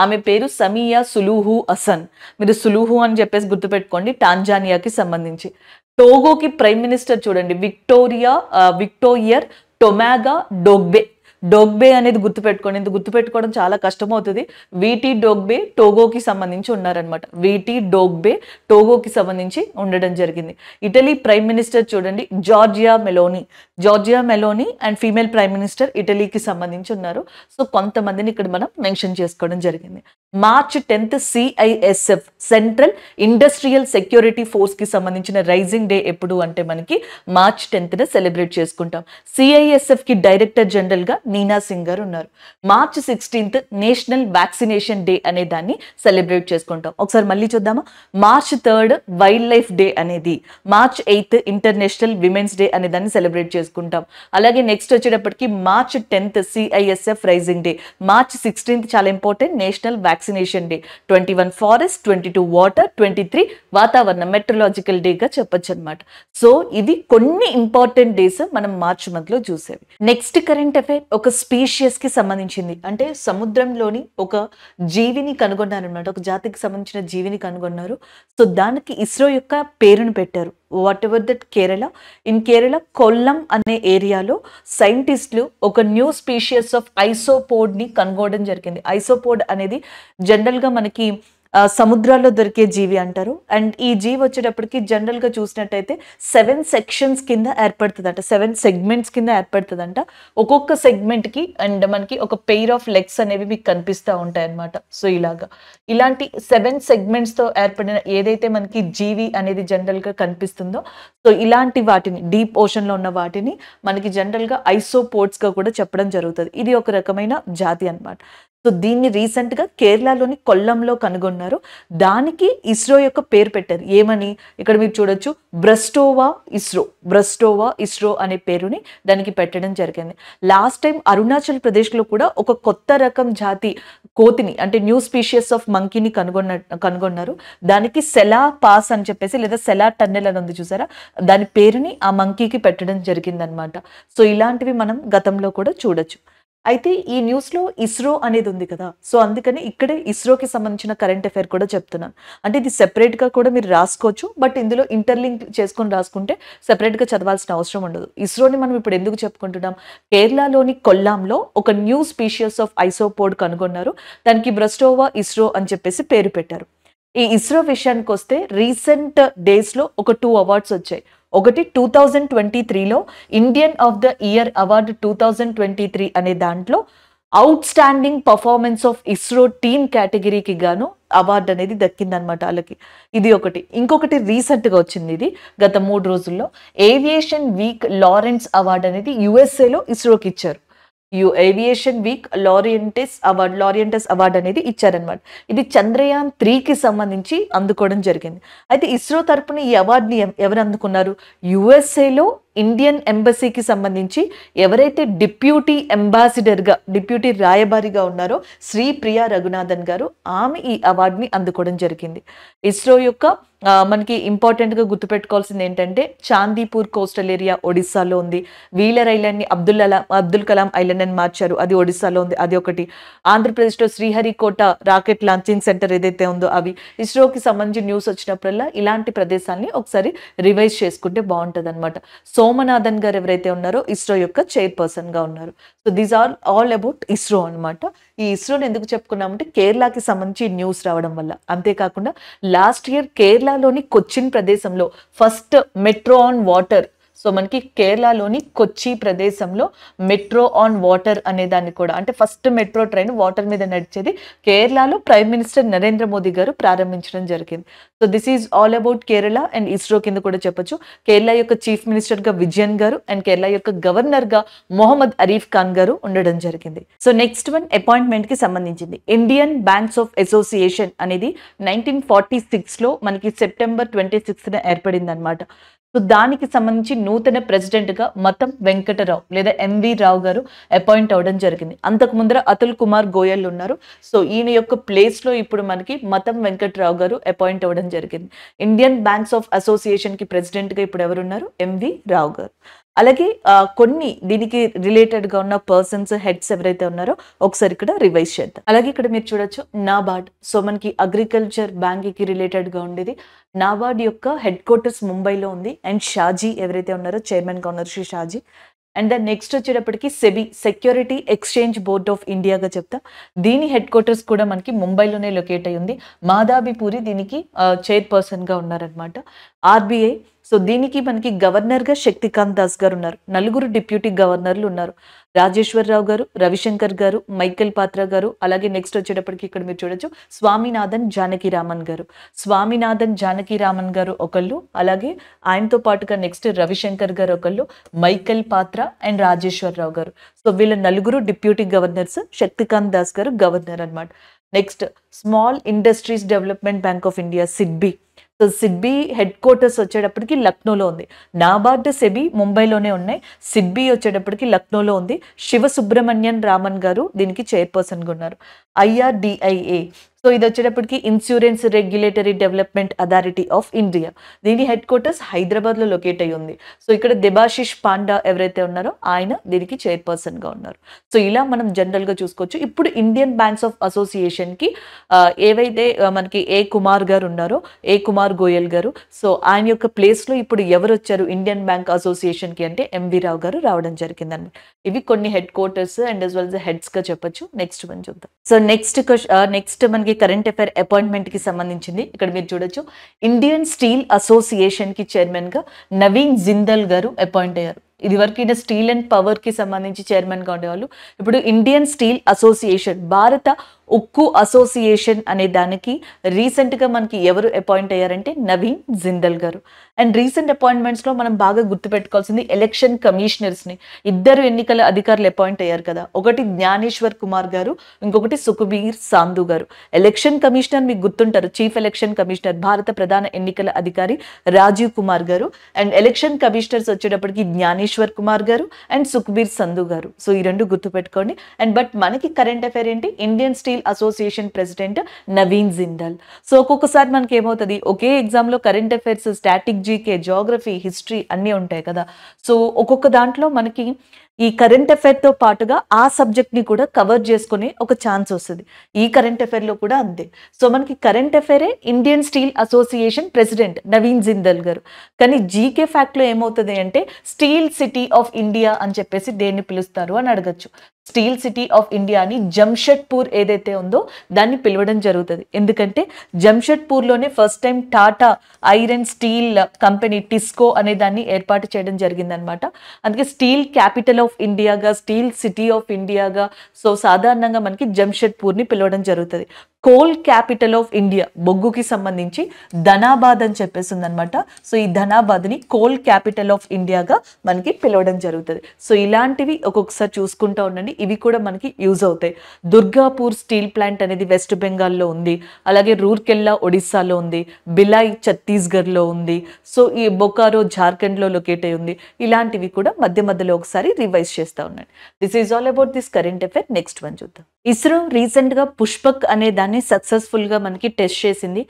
ఆమె పేరు సమీయా సులుహు హసన్. మీరు సులుహు అని చెప్పేసి గుర్తుపెట్టుకోండి, టాంజానియాకి సంబంధించి. టోగోకి ప్రైమ్ మినిస్టర్ చూడండి, విక్టోరియర్ టొమాగా డోగ్బే. డోగ్బే అనేది గుర్తుపెట్టుకోండి, ఇంత గుర్తుపెట్టుకోవడం చాలా కష్టమవుతుంది. వీటీ డోగ్బే టోగోకి సంబంధించి ఉన్నారనమాట. వీటీ డోగ్బే టోగోకి సంబంధించి ఉండడం జరిగింది. ఇటలీ ప్రైమ్ మినిస్టర్ చూడండి, Giorgia Meloni and female prime minister ఇటలీకి సంబంధించి ఉన్నారు. సో కొంతమందిని ఇక్కడ మనం మెన్షన్ చేసుకోవడం జరిగింది. March 10 CISF central industrial security force కి సంబంధించిన రైజింగ్ డే ఎప్పుడు అంటే మనకి March 10న సెలబ్రేట్ చేసుకుంటాం. CISF కి డైరెక్టర్ జనరల్ గా నీనా సింగ్ గారు ఉన్నారు. March 16 నేషనల్ వ్యాక్సినేషన్ డే అనే దాన్ని సెలబ్రేట్ చేసుకుంటాం. ఒకసారి మళ్ళీ చూద్దామా. March 3 వైల్డ్ లైఫ్ డే అనేది, March 8 ఇంటర్నేషనల్ విమెన్స్ డే అనే దాన్ని సెలబ్రేట్ చేసుకుంటాం. అలాగే నెక్స్ట్ వచ్చేటప్పటికి March 10 CISF rising day, March 16 చాలా important national vaccination day, 21 forest, 22 water, 23 వాతావరణ మెట్రలాజికల్ డే గా చెప్పొచ్చు అనమాట. సో ఇది కొన్ని ఇంపార్టెంట్ డేస్ మనం మార్చ్ మంత్ లో చూసేవి. నెక్స్ట్ కరెంట్ అఫైర్ ఒక స్పీషియస్ కి సంబంధించింది, అంటే సముద్రంలోని ఒక జీవిని కనుగొన్నారు అనమాట, ఒక జాతికి సంబంధించిన జీవిని కనుగొన్నారు. సో దానికి ఇస్రో యొక్క పేరును పెట్టారు. What ever that in Kerala Kollam అనే ఏరియాలో సైంటిస్టులు ఒక న్యూ స్పీషియస్ ఆఫ్ ఐసోపోడ్ ని కనుగొనడం జరిగింది. ఐసోపోడ్ అనేది జనరల్ గా మనకి సముద్రాల్లో దొరికే జీవి అంటారు. అండ్ ఈ జీవి వచ్చేటప్పటికి జనరల్ గా చూసినట్టయితే 7 సెక్షన్స్ కింద ఏర్పడుతుందంట, 7 సెగ్మెంట్స్ కింద ఏర్పడుతుందంట. ఒక్కొక్క సెగ్మెంట్ కి అండ్ మనకి ఒక పెయిర్ ఆఫ్ లెగ్స్ అనేవి మీకు కనిపిస్తూ ఉంటాయి అనమాట. సో ఇలాంటి 7 సెగ్మెంట్స్ తో ఏర్పడిన ఏదైతే మనకి జీవి అనేది జనరల్ గా కనిపిస్తుందో, సో ఇలాంటి వాటిని డీప్ ఓషన్ లో ఉన్న వాటిని మనకి జనరల్ గా ఐసోపోడ్స్ గా కూడా చెప్పడం జరుగుతుంది. ఇది ఒక రకమైన జాతి అనమాట. సో దీన్ని రీసెంట్ గా కేరళలోని కొల్లంలో కనుగొన్నారు. దానికి ఇస్రో యొక్క పేరు పెట్టారు. ఏమని ఇక్కడ మీరు చూడొచ్చు, బ్రస్టోవా ఇస్రో అనే పేరుని దానికి పెట్టడం జరిగింది. లాస్ట్ టైం అరుణాచల్ ప్రదేశ్ లో కూడా ఒక కొత్త రకం జాతి కోతిని, అంటే న్యూ స్పీషియస్ ఆఫ్ మంకీని కనుగొన్నారు. దానికి సెలా పాస్ అని చెప్పేసి, లేదా సెలా టన్నెల్ అని ఉంది చూసారా, దాని పేరుని ఆ మంకీకి పెట్టడం జరిగింది అనమాట. సో ఇలాంటివి మనం గతంలో కూడా చూడొచ్చు. అయితే ఈ న్యూస్ లో ఇస్రో అనేది ఉంది కదా, సో అందుకని ఇక్కడే ఇస్రోకి సంబంధించిన కరెంట్ అఫైర్ కూడా చెప్తున్నాను. అంటే ఇది సెపరేట్ గా కూడా మీరు రాసుకోవచ్చు, బట్ ఇందులో ఇంటర్లింక్ చేసుకొని రాసుకుంటే సెపరేట్ గా చదవాల్సిన అవసరం ఉండదు. ఇస్రోని మనం ఇప్పుడు ఎందుకు చెప్పుకుంటున్నాం, కేరళలోని కొల్లాంలో ఒక న్యూ స్పీషియస్ ఆఫ్ ఐసోపోడ్ కనుగొన్నారు. దానికి బ్రస్టోవా ఇస్రో అని చెప్పేసి పేరు పెట్టారు. ఈ ఇస్రో విషయానికి వస్తే రీసెంట్ డేస్ లో ఒక 2 అవార్డ్స్ వచ్చాయి. ఒకటి 2023లో Indian of the year award 2023 అనే దాంట్లో outstanding performance of ISRO team కేటగిరీకి గాను అవార్డు అనేది దక్కిందనమాట వాళ్ళకి. ఇది ఒకటి. ఇంకొకటి రీసెంట్ గా వచ్చింది, ఇది గత 3 రోజుల్లో ఏవియేషన్ వీక్ లారెన్స్ అవార్డు అనేది యుఎస్ఏలో ఇస్రోకి ఇచ్చారు. ఏవియేషన్ వీక్ లారియెంటస్ అవార్డ్ అనేది ఇచ్చారనమాట. ఇది చంద్రయాన్ 3కి సంబంధించి అందుకోవడం జరిగింది. అయితే ఇస్రో తరపున ఈ అవార్డుని ఎవరు అందుకున్నారు, యుఎస్ఏలో ఇండియన్ ఎంబసీకి సంబంధించి ఎవరైతే డిప్యూటీ రాయబారిగా ఉన్నారో శ్రీప్రియా రఘునాథన్ గారు, ఆమె ఈ అవార్డుని అందుకోవడం జరిగింది. ఇస్రో యొక్క మనకి ఇంపార్టెంట్ గా గుర్తుపెట్టుకోవాల్సింది ఏంటంటే, చాందీపూర్ కోస్టల్ ఏరియా ఒడిస్సాలో ఉంది. వీలర్ ఐలాండ్ ని అబ్దుల్ కలాం ఐలాండ్ అని మార్చారు, అది ఒడిస్సాలో ఉంది, అది ఒకటి. ఆంధ్రప్రదేశ్ లో శ్రీహరికోట రాకెట్ లాంచింగ్ సెంటర్ ఏదైతే ఉందో అవి. ఇస్రోకి సంబంధించి న్యూస్ వచ్చినప్పుడల్లా ఇలాంటి ప్రదేశాన్ని ఒకసారి రివైజ్ చేసుకుంటే బాగుంటది అనమాట. సోమనాథన్ గారు ఎవరైతే ఉన్నారో ఇస్రో యొక్క చైర్పర్సన్ గా ఉన్నారు. So these are all about ISRO అనమాట. ఈ ఇస్రోని ఎందుకు చెప్పుకున్నామంటే కేరళకి సంబంధించి న్యూస్ రావడం వల్ల. అంతేకాకుండా లాస్ట్ ఇయర్ కేరళలోని కొచ్చిన్ ప్రదేశంలో first metro on water so మనకి కేరళలోని కొచ్చి ప్రదేశంలో మెట్రో ఆన్ వాటర్ అనే దాన్ని కూడా, అంటే ఫస్ట్ మెట్రో ట్రైన్ వాటర్ మీద నడిచేది కేరళలో ప్రైమ్ మినిస్టర్ నరేంద్ర మోదీ గారు ప్రారంభించడం జరిగింది. So this is all about Kerala and ISRO కింద కూడా చెప్పొచ్చు. కేరళ యొక్క చీఫ్ మినిస్టర్ గా విజయన్ గారు అండ్ కేరళ యొక్క గవర్నర్ గా మొహమ్మద్ అరీఫ్ ఖాన్ గారు ఉండడం జరిగింది. సో నెక్స్ట్ వన్ అపాయింట్మెంట్ కి సంబంధించింది. ఇండియన్ బ్యాంక్స్ ఆఫ్ అసోసియేషన్ అనేది 1946 లో మనకి సెప్టెంబర్ 26న ఏర్పడింది అనమాట. సో దానికి సంబంధించి నూతన ప్రెసిడెంట్ గా మతం వెంకటరావు లేదా ఎంవి రావు గారు అపాయింట్ అవ్వడం జరిగింది. అంతకు ముందర అతుల్ కుమార్ గోయల్ ఉన్నారు. సో ఈయన యొక్క ప్లేస్ లో ఇప్పుడు మనకి మతం వెంకటరావు గారు అపాయింట్ అవ్వడం జరిగింది. ఇండియన్ బ్యాంక్స్ ఆఫ్ అసోసియేషన్ కి ప్రెసిడెంట్ గా ఇప్పుడు ఎవరున్నారు? ఎంవి రావు గారు. అలాగే కొన్ని దీనికి రిలేటెడ్ గా ఉన్న పర్సన్స్ హెడ్స్ ఎవరైతే ఉన్నారో ఒకసారి ఇక్కడ రివైజ్ చేద్దాం. అలాగే ఇక్కడ మీరు చూడొచ్చు నాబార్డ్. సో మనకి అగ్రికల్చర్ బ్యాంక్ కి రిలేటెడ్ గా ఉండేది. నాబార్డ్ యొక్క హెడ్ క్వార్టర్స్ ముంబైలో ఉంది అండ్ షాజీ ఎవరైతే ఉన్నారో చైర్మన్ గా ఉన్నారు Shri Shaji. And then next వచ్చేటప్పటికి SEBI, security exchange board of ఇండియాగా చెప్తా. దీని హెడ్ క్వార్టర్స్ కూడా మనకి ముంబైలోనే లొకేట్ అయి ఉంది. మాధాబిపూరి దీనికి చైర్పర్సన్ గా ఉన్నారనమాట. ఆర్బీఐ, సో దీనికి మనకి గవర్నర్ గా శక్తికాంత్ దాస్ గారు ఉన్నారు. నలుగురు డిప్యూటీ గవర్నర్లు ఉన్నారు. రాజేశ్వరరావు గారు, రవిశంకర్ గారు, మైకేల్ పాత్ర గారు. అలాగే నెక్స్ట్ వచ్చేటప్పటికి ఇక్కడ మీరు చూడొచ్చు స్వామినాథన్ జానకిరామన్ గారు. స్వామినాథన్ జానకిరామన్ గారు ఒకళ్ళు, అలాగే ఆయనతో పాటుగా నెక్స్ట్ రవిశంకర్ గారు ఒకళ్ళు, మైకేల్ పాత్ర అండ్ రాజేశ్వరరావు గారు. సో వీళ్ళ నలుగురు డిప్యూటీ గవర్నర్స్, శక్తికాంత్ దాస్ గారు గవర్నర్ అనమాట. Next small industries development bank of India SIDBI. So SIDBI head quarters వచ్చేటప్పటికి లక్నోలో ఉంది. నాబార్డ్, సెబీ ముంబైలోనే ఉన్నాయి. సిడ్బీ వచ్చేటప్పటికి లక్నోలో ఉంది. శివ సుబ్రహ్మణ్యన్ రామన్ గారు దీనికి చైర్పర్సన్గా ఉన్నారు. IRDIA, సో ఇది వచ్చేటప్పటికి insurance regulatory development authority of India. దీని హెడ్ క్వార్టర్స్ హైదరాబాద్లో లొకేట్ అయ్యి ఉంది. సో ఇక్కడ దేబాశిష్ పాండా ఎవరైతే ఉన్నారో ఆయన దీనికి చైర్పర్సన్గా ఉన్నారు. సో ఇలా మనం జనరల్గా చూసుకోవచ్చు. ఇప్పుడు ఇండియన్ బ్యాంక్స్ ఆఫ్ అసోసియేషన్కి ఏవైతే మనకి ఏ కుమార్ గారు ఉన్నారో, ఏ కుమార్ గోయల్ గారు, సో ఆయన యొక్క ప్లేస్లో ఇప్పుడు ఎవరు వచ్చారు ఇండియన్ బ్యాంక్ అసోసియేషన్కి అంటే ఎంవి రావు గారు రావడం జరిగింది అనమాట. ఇవి కొన్ని head quarters and as well as హెడ్స్గా చెప్పొచ్చు. నెక్స్ట్ మనం చూద్దాం. సో నెక్స్ట్ మనకి కరెంట్ అఫైర్ అపాయింట్మెంట్ కి సంబంధించింది. ఇక్కడ మీరు చూడొచ్చు ఇండియన్ స్టీల్ అసోసియేషన్ కి చైర్మన్ గా నవీన్ జిందల్ గారు అపాయింట్ అయ్యారు. ఇది వరకు ఈయన స్టీల్ అండ్ పవర్ కి సంబంధించి చైర్మన్ గా ఉండేవాళ్ళు. ఇప్పుడు ఇండియన్ స్టీల్ అసోసియేషన్, భారత ఉక్కు అసోసియేషన్ అనే దానికి రీసెంట్ గా మనకి ఎవరు అపాయింట్ అయ్యారంటే నవీన్ జిందల్ గారు. అండ్ రీసెంట్ అపాయింట్మెంట్స్ లో మనం బాగా గుర్తుపెట్టుకోవాల్సింది ఎలక్షన్ కమిషనర్స్ ని. ఇద్దరు ఎన్నికల అధికారులు అపాయింట్ అయ్యారు కదా, ఒకటి జ్ఞానేశ్వర్ కుమార్ గారు, ఇంకొకటి సుఖబీర్ సాంధు గారు. ఎలక్షన్ కమిషనర్ మీకు గుర్తుంటారు, చీఫ్ ఎలక్షన్ కమిషనర్ భారత ప్రధాన ఎన్నికల అధికారి రాజీవ్ కుమార్ గారు. అండ్ ఎలక్షన్ కమిషనర్స్ వచ్చేటప్పటికి జ్ఞానేశ్వర్ కుమార్ గారు అండ్ సుఖబీర్ సంధు గారు. సో ఈ రెండు గుర్తుపెట్టుకోండి. అండ్ బట్ మనకి కరెంట్ అఫైర్ ఏంటి, Indian steel association president Naveen Jindal. So ఒక్కొక్కసారి మనకి ఏమవుతుంది, ఒకే ఎగ్జామ్ లో current affairs, static, GK, geography, history అన్నీ ఉంటాయి కదా. సో ఒక్కొక్క దాంట్లో మనకి ఈ కరెంట్ అఫైర్ తో పాటుగా ఆ సబ్జెక్ట్ ని కూడా కవర్ చేసుకునే ఒక ఛాన్స్ వస్తుంది. ఈ కరెంట్ అఫైర్ లో కూడా అంతే. సో మనకి కరెంట్ అఫైరే Indian steel association president Naveen Jindal garu. కానీ జీకే ఫ్యాక్ట్ లో ఏమవుతుంది అంటే స్టీల్ సిటీ ఆఫ్ ఇండియా అని చెప్పేసి దేన్ని పిలుస్తారు అని అడగచ్చు. స్టీల్ సిటీ ఆఫ్ ఇండియాని జంషెడ్పూర్ ఏదైతే ఉందో దాన్ని పిలవడం జరుగుతుంది. ఎందుకంటే జంషెడ్పూర్లోనే first time Tata iron steel company TISCO అనే దాన్ని ఏర్పాటు చేయడం జరిగిందనమాట. అందుకే స్టీల్ క్యాపిటల్ ఆఫ్ ఇండియాగా, స్టీల్ సిటీ ఆఫ్ ఇండియాగా సో సాధారణంగా మనకి జంషెడ్పూర్ని పిలవడం జరుగుతుంది. కోల్ క్యాపిటల్ ఆఫ్ ఇండియా, బొగ్గుకి సంబంధించి ధనాబాద్ అని చెప్పేసి ఉందనమాట. సో ఈ ధనాబాద్ని కోల్ క్యాపిటల్ ఆఫ్ ఇండియాగా మనకి పిలవడం జరుగుతుంది. సో ఇలాంటివి ఒక్కొక్కసారి చూసుకుంటూ ఉండండి, ఇవి కూడా మనకి యూజ్ అవుతాయి. దుర్గాపూర్ స్టీల్ ప్లాంట్ అనేది వెస్ట్ బెంగాల్లో ఉంది. అలాగే రూర్కెల్లా ఒడిస్సాలో ఉంది. బిలాయ్ ఛత్తీస్గఢ్లో ఉంది. సో ఈ బొకారో జార్ఖండ్లో లొకేట్ అయి ఉంది. ఇలాంటివి కూడా మధ్య మధ్యలో ఒకసారి రివైజ్ చేస్తూ ఉండండి. This is all about this current affair. Next one చూద్దాం. ఇస్రో రీసెంట్ గా పుష్పక్ అనే దాన్ని సక్సెస్ఫుల్ గా మనకి టెస్ట్ చేసింది.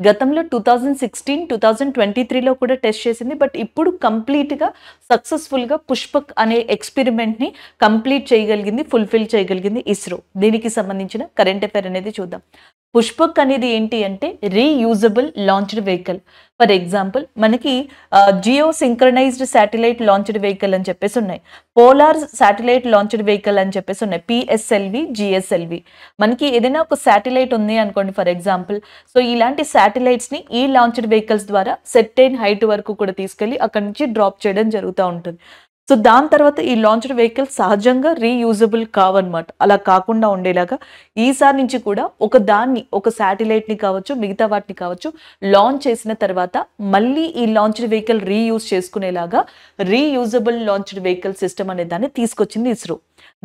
గతంలో 2016, 2023లో కూడా టెస్ట్ చేసింది. బట్ ఇప్పుడు కంప్లీట్ గా సక్సెస్ఫుల్ గా పుష్పక్ అనే ఎక్స్పెరిమెంట్ ని కంప్లీట్ చేయగలిగింది, ఫుల్ఫిల్ చేయగలిగింది ఇస్రో. దీనికి సంబంధించిన కరెంట్ అఫైర్ అనేది చూద్దాం. పుష్పక్ అనేది ఏంటి అంటే reusable launched vehicle. For example మనకి geo synchronized satellite launched vehicle అని చెప్పేసి ఉన్నాయి, పోలార్ శాటిలైట్ లాంచ్డ్ వెహికల్ అని చెప్పేసి ఉన్నాయి, పిఎస్ఎల్వి, జిఎస్ఎల్వి. మనకి ఏదైనా ఒక శాటిలైట్ ఉంది అనుకోండి ఫర్ ఎగ్జాంపుల్, సో ఇలాంటి శాటిలైట్స్ ని ఈ లాంచ్డ్ వెహికల్స్ ద్వారా సెర్టైన్ హైట్ వరకు కూడా తీసుకెళ్లి అక్కడ నుంచి డ్రాప్ చేయడం జరుగుతూ ఉంటుంది. సో దాని తర్వాత ఈ లాంచ్డ్ వెహికల్ సహజంగా రీయూజబుల్ కావన్నమాట. అలా కాకుండా ఉండేలాగా ఈసారి నుంచి కూడా ఒక శాటిలైట్ని కావచ్చు, మిగతా వాటిని కావచ్చు, లాంచ్ చేసిన తర్వాత మళ్ళీ ఈ లాంచ్డ్ వెహికల్ రీయూజ్ చేసుకునేలాగా రీయూజబుల్ లాంచ్డ్ వెహికల్ సిస్టమ్ అనే దాన్ని తీసుకొచ్చింది ఇస్రో.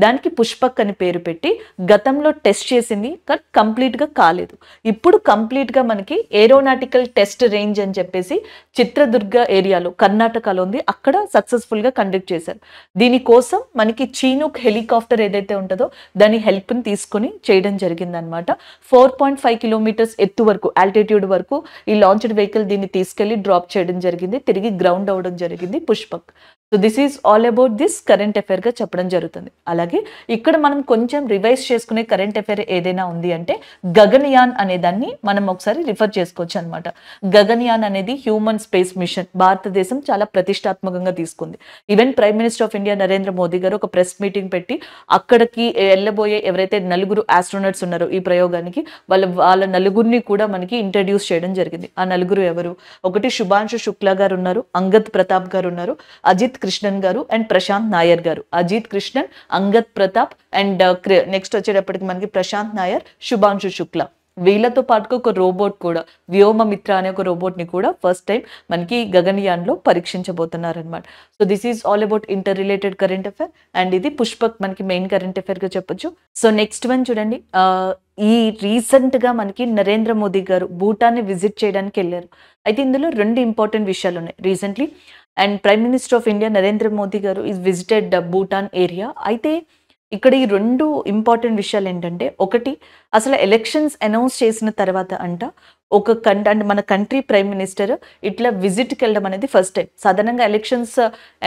దానికి పుష్పక్ అని పేరు పెట్టి గతంలో టెస్ట్ చేసింది, కానీ కంప్లీట్గా కాలేదు. ఇప్పుడు కంప్లీట్గా మనకి ఏరోనాటికల్ టెస్ట్ రేంజ్ అని చెప్పేసి చిత్రదుర్గ ఏరియాలో కర్ణాటకలో ఉంది, అక్కడ సక్సెస్ఫుల్గా కండక్ట్ చేశారు. దీనికోసం మనకి చీనూక్ హెలికాప్టర్ ఏదైతే ఉంటుందో దాని హెల్ప్ని తీసుకొని చేయడం జరిగిందనమాట. 4.5 కిలోమీటర్స్ ఎత్తు వరకు, ఆల్టిట్యూడ్ వరకు ఈ లాంచ్డ్ వెహికల్ దీన్ని తీసుకెళ్లి డ్రాప్ చేయడం జరిగింది, తిరిగి గ్రౌండ్ అవ్వడం జరిగింది Pushpak. So this is all about this current అఫైర్గా చెప్పడం జరుగుతుంది. అలాగే ఇక్కడ మనం కొంచెం రివైజ్ చేసుకునే కరెంట్ అఫైర్ ఏదైనా ఉంది అంటే గగన్యాన్ అనే దాన్ని మనం ఒకసారి రిఫర్ చేసుకోవచ్చు అనమాట. గగన్యాన్ అనేది హ్యూమన్ స్పేస్ మిషన్, భారతదేశం చాలా ప్రతిష్టాత్మకంగా తీసుకుంది. Even prime minister of India Narendra Modi గారు ఒక ప్రెస్ మీటింగ్ పెట్టి అక్కడికి వెళ్ళబోయే ఎవరైతే 4 ఆస్ట్రోనట్స్ ఉన్నారో ఈ ప్రయోగానికి వాళ్ళ నలుగురిని కూడా మనకి ఇంట్రడ్యూస్ చేయడం జరిగింది. ఆ నలుగురు ఎవరు? ఒకటి శుభాంశు శుక్లా గారు ఉన్నారు, అంగద్ ప్రతాప్ గారు ఉన్నారు, అజిత్ కృష్ణన్ గారు అండ్ ప్రశాంత్ నాయర్ గారు. అజిత్ కృష్ణన్, అంగద్ ప్రతాప్ అండ్ నెక్స్ట్ వచ్చేటప్పటికి మనకి ప్రశాంత్ నాయర్, శుభాంశు శుక్లా. వీళ్ళతో పాటుగా ఒక రోబోట్ కూడా, వ్యోమమిత్ర అనే ఒక రోబోట్ ని కూడా ఫస్ట్ టైం మనకి గగన్యాన్ లో పరీక్షించబోతున్నారు అనమాట. So this is all about inter related current affair and ఇది పుష్పక్ మనకి మెయిన్ కరెంట్ అఫైర్ గా చెప్పొచ్చు. సో నెక్స్ట్ వన్ చూడండి, ఈ రీసెంట్ గా మనకి నరేంద్ర మోదీ గారు భూటాన్ని విజిట్ చేయడానికి వెళ్ళారు. అయితే ఇందులో 2 ఇంపార్టెంట్ విషయాలు ఉన్నాయి recently. And prime minister of India Narendra Modi గారు ఈజ్ విజిటెడ్ భూటాన్ ఏరియా. అయితే ఇక్కడ ఈ 2 ఇంపార్టెంట్ విషయాలు ఏంటంటే, ఒకటి అసలు ఎలక్షన్స్ అనౌన్స్ చేసిన తర్వాత అంటే మన కంట్రీ ప్రైమ్ మినిస్టర్ ఇట్లా విజిట్కి వెళ్ళడం అనేది ఫస్ట్ టైం. సాధారణంగా ఎలక్షన్స్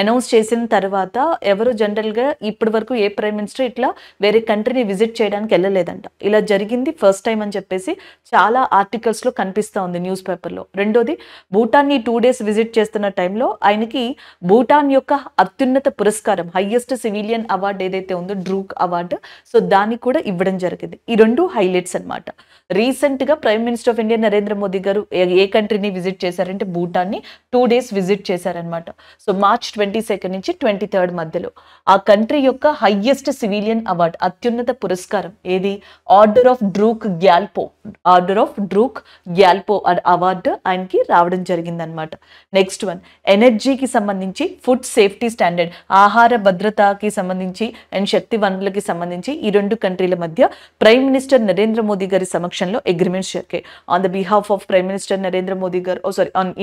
అనౌన్స్ చేసిన తర్వాత ఎవరు జనరల్గా ఇప్పటి వరకు ఏ ప్రైమ్ మినిస్టర్ ఇట్లా వేరే కంట్రీని విజిట్ చేయడానికి వెళ్ళలేదంట. ఇలా జరిగింది ఫస్ట్ టైం అని చెప్పేసి చాలా ఆర్టికల్స్లో కనిపిస్తూ ఉంది న్యూస్ పేపర్లో. రెండోది, భూటాన్ని 2 days విజిట్ చేస్తున్న టైంలో ఆయనకి భూటాన్ యొక్క అత్యున్నత పురస్కారం, హైయెస్ట్ సివిలియన్ అవార్డు ఏదైతే ఉందో డ్రూక్ అవార్డు, సో దాన్ని కూడా ఇవ్వడం జరిగింది. ఈ 2 హైలైట్స్ అనమాట. రీసెంట్గా prime minister of India Narendra Modi గారు ఏ కంట్రీని విజిట్ చేశారంటే భూటాన్ని 2 days విజిట్ చేశారనమాట. సో March 22 నుంచి 23 మధ్యలో ఆ కంట్రీ యొక్క హైయెస్ట్ సివిలియన్ అవార్డ్, అత్యున్నత పురస్కారం ఏది? ఆర్డర్ ఆఫ్ డ్రూక్ గ్యాల్పో అవార్డు ఆయనకి రావడం జరిగిందనమాట. నెక్స్ట్ వన్, ఎనర్జీకి సంబంధించి ఫుడ్ సేఫ్టీ స్టాండర్డ్, ఆహార భద్రతకి సంబంధించి అండ్ శక్తి వనరులకి సంబంధించి ఈ 2 కంట్రీల మధ్య ప్రైమ్ మినిస్టర్ నరేంద్ర మోదీ గారి సమక్షంలో అగ్రిమెంట్స్ జరిగాయి. On the behalf of prime minister Narendra Modi garu,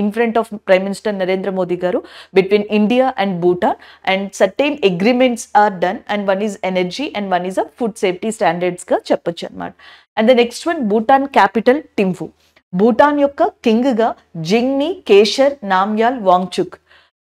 in front of prime minister Narendra Modi garu, between India and Bhutan, and certain agreements are done, and one is energy and one is food safety standards గా చెప్పొచ్చు అనమాట. And the next one, Bhutan capital Thimphu. Bhutan యొక్క king గా జింగ్మీ కేషర్ నామ్యాల్ వాంగ్చుక్.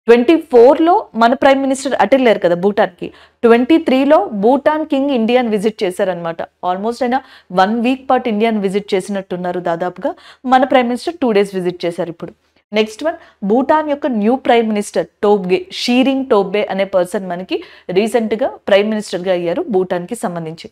24లో మన prime minister అటెళ్ళారు కదా భూటాన్కి. 23లో Bhutan king ఇండియాని visit చేశారనమాట. Almost అయినా 1 week పాటు ఇండియాని విజిట్ చేసినట్టున్నారు దాదాపుగా. మన ప్రైమ్ మినిస్టర్ 2 days విజిట్ చేశారు ఇప్పుడు. నెక్స్ట్ వన్, భూటాన్ యొక్క new prime minister shearing Tobgay అనే పర్సన్ మనకి రీసెంట్గా ప్రైమ్ మినిస్టర్గా అయ్యారు భూటాన్కి సంబంధించి.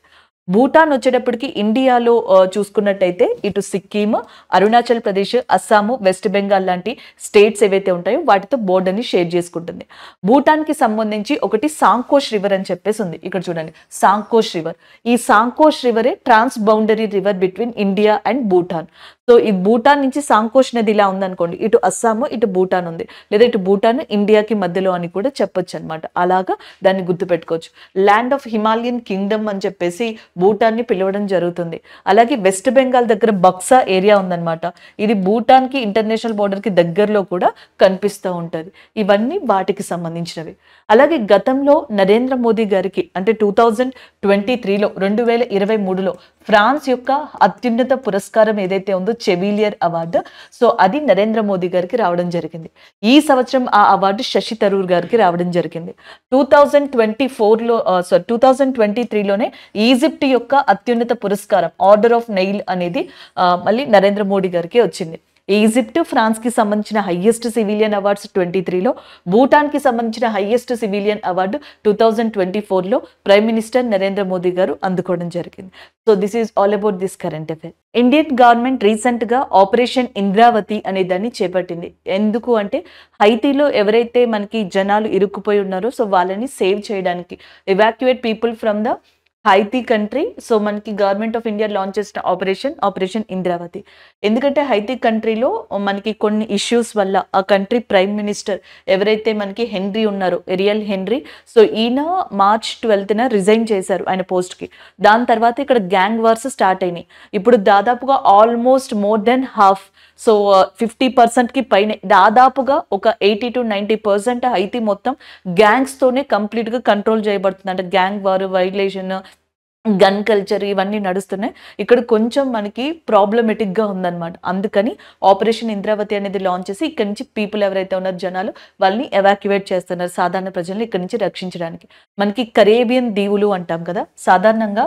భూటాన్ వచ్చేటప్పటికి ఇండియాలో చూసుకున్నట్టయితే ఇటు సిక్కిం, అరుణాచల్ ప్రదేశ్, అస్సాము, వెస్ట్ బెంగాల్ లాంటి స్టేట్స్ ఏవైతే ఉంటాయో వాటితో బోర్డర్ని షేర్ చేసుకుంటుంది. భూటాన్కి సంబంధించి ఒకటి సాంకోష్ రివర్ అని చెప్పేసి ఉంది. ఇక్కడ చూడండి, సాంకోష్ రివర్. ఈ సాంకోష్ రివరే trans boundary river between India and Bhutan. So ఈ భూటాన్ నుంచి సాంకోష్ నది ఇలా ఉందనుకోండి, ఇటు అస్సాము ఇటు భూటాన్ ఉంది, లేదా ఇటు భూటాన్ ఇండియాకి మధ్యలో అని కూడా చెప్పొచ్చు అనమాట. అలాగా దాన్ని గుర్తుపెట్టుకోవచ్చు. ల్యాండ్ ఆఫ్ హిమాలయన్ కింగ్డమ్ అని చెప్పేసి భూటాన్ని పిలవడం జరుగుతుంది. అలాగే వెస్ట్ బెంగాల్ దగ్గర బక్సా ఏరియా ఉందన్నమాట. ఇది భూటాన్కి ఇంటర్నేషనల్ బోర్డర్కి దగ్గరలో కూడా కనిపిస్తూ ఉంటుంది. ఇవన్నీ వాటికి సంబంధించినవి. అలాగే గతంలో నరేంద్ర మోదీ గారికి అంటే 2023లో 2023లో ఫ్రాన్స్ యొక్క అత్యున్నత పురస్కారం ఏదైతే ఉందో చెవిలియర్ అవార్డు. సో అది నరేంద్ర మోదీ గారికి రావడం జరిగింది. ఈ సంవత్సరం ఆ అవార్డు శశి థరూర్ గారికి రావడం జరిగింది. 2024లో 2023లోనే ఈజిప్ట్ యొక్క అత్యున్నత పురస్కారం ఆర్డర్ ఆఫ్ నైల్ అనేది మళ్ళీ నరేంద్ర మోడీ గారికి వచ్చింది. ఈజిప్ట్, ఫ్రాన్స్ కి సంబంధించిన హైయెస్ట్ సివిలియన్ అవార్డ్స్ 23లో, భూటాన్ కి సంబంధించిన హైయెస్ట్ సివిలియన్ అవార్డు 2024లో ప్రైమ్ మినిస్టర్ నరేంద్ర మోదీ గారు అందుకోవడం జరిగింది. So this is all about this current affair. Indian government recent గా ఆపరేషన్ ఇంద్రావతి అనే దాన్ని చేపట్టింది. ఎందుకు అంటే హైతీలో ఎవరైతే మనకి జనాలు ఇరుక్కుపోయి ఉన్నారో సో వాళ్ళని సేవ్ చేయడానికి, evacuate people from the Haiti country. So మనకి గవర్నమెంట్ ఆఫ్ ఇండియా లాంచ్ చేసిన ఆపరేషన్ ఇంద్రావతి. ఎందుకంటే హైతీ కంట్రీలో మనకి కొన్ని ఇష్యూస్ వల్ల ఆ కంట్రీ ప్రైమ్ మినిస్టర్ ఎవరైతే మనకి హెన్రీ ఉన్నారో, ఎరియల్ హెన్రీ, సో ఈయన March 12న రిజైన్ చేశారు ఆయన పోస్ట్కి. దాని తర్వాత ఇక్కడ గ్యాంగ్ వార్స్ స్టార్ట్ అయినాయి. ఇప్పుడు దాదాపుగా almost more than half, so 50%కి పైనే, దాదాపుగా ఒక 80 to 90% హైతీ మొత్తం గ్యాంగ్స్తోనే కంప్లీట్గా కంట్రోల్ చేయబడుతుంది. అంటే gang war, violation, gun culture ఇవన్నీ నడుస్తున్నాయి. ఇక్కడ కొంచెం మనకి ప్రాబ్లమెటిక్గా ఉందన్నమాట. అందుకని ఆపరేషన్ ఇంద్రావతి అనేది లాంచ్ చేసి ఇక్కడ నుంచి పీపుల్ ఎవరైతే ఉన్నారో జనాలు వాళ్ళని ఎవాక్యువేట్ చేస్తున్నారు, సాధారణ ప్రజల్ని ఇక్కడ నుంచి రక్షించడానికి. మనకి కరేబియన్ దీవులు అంటాం కదా, సాధారణంగా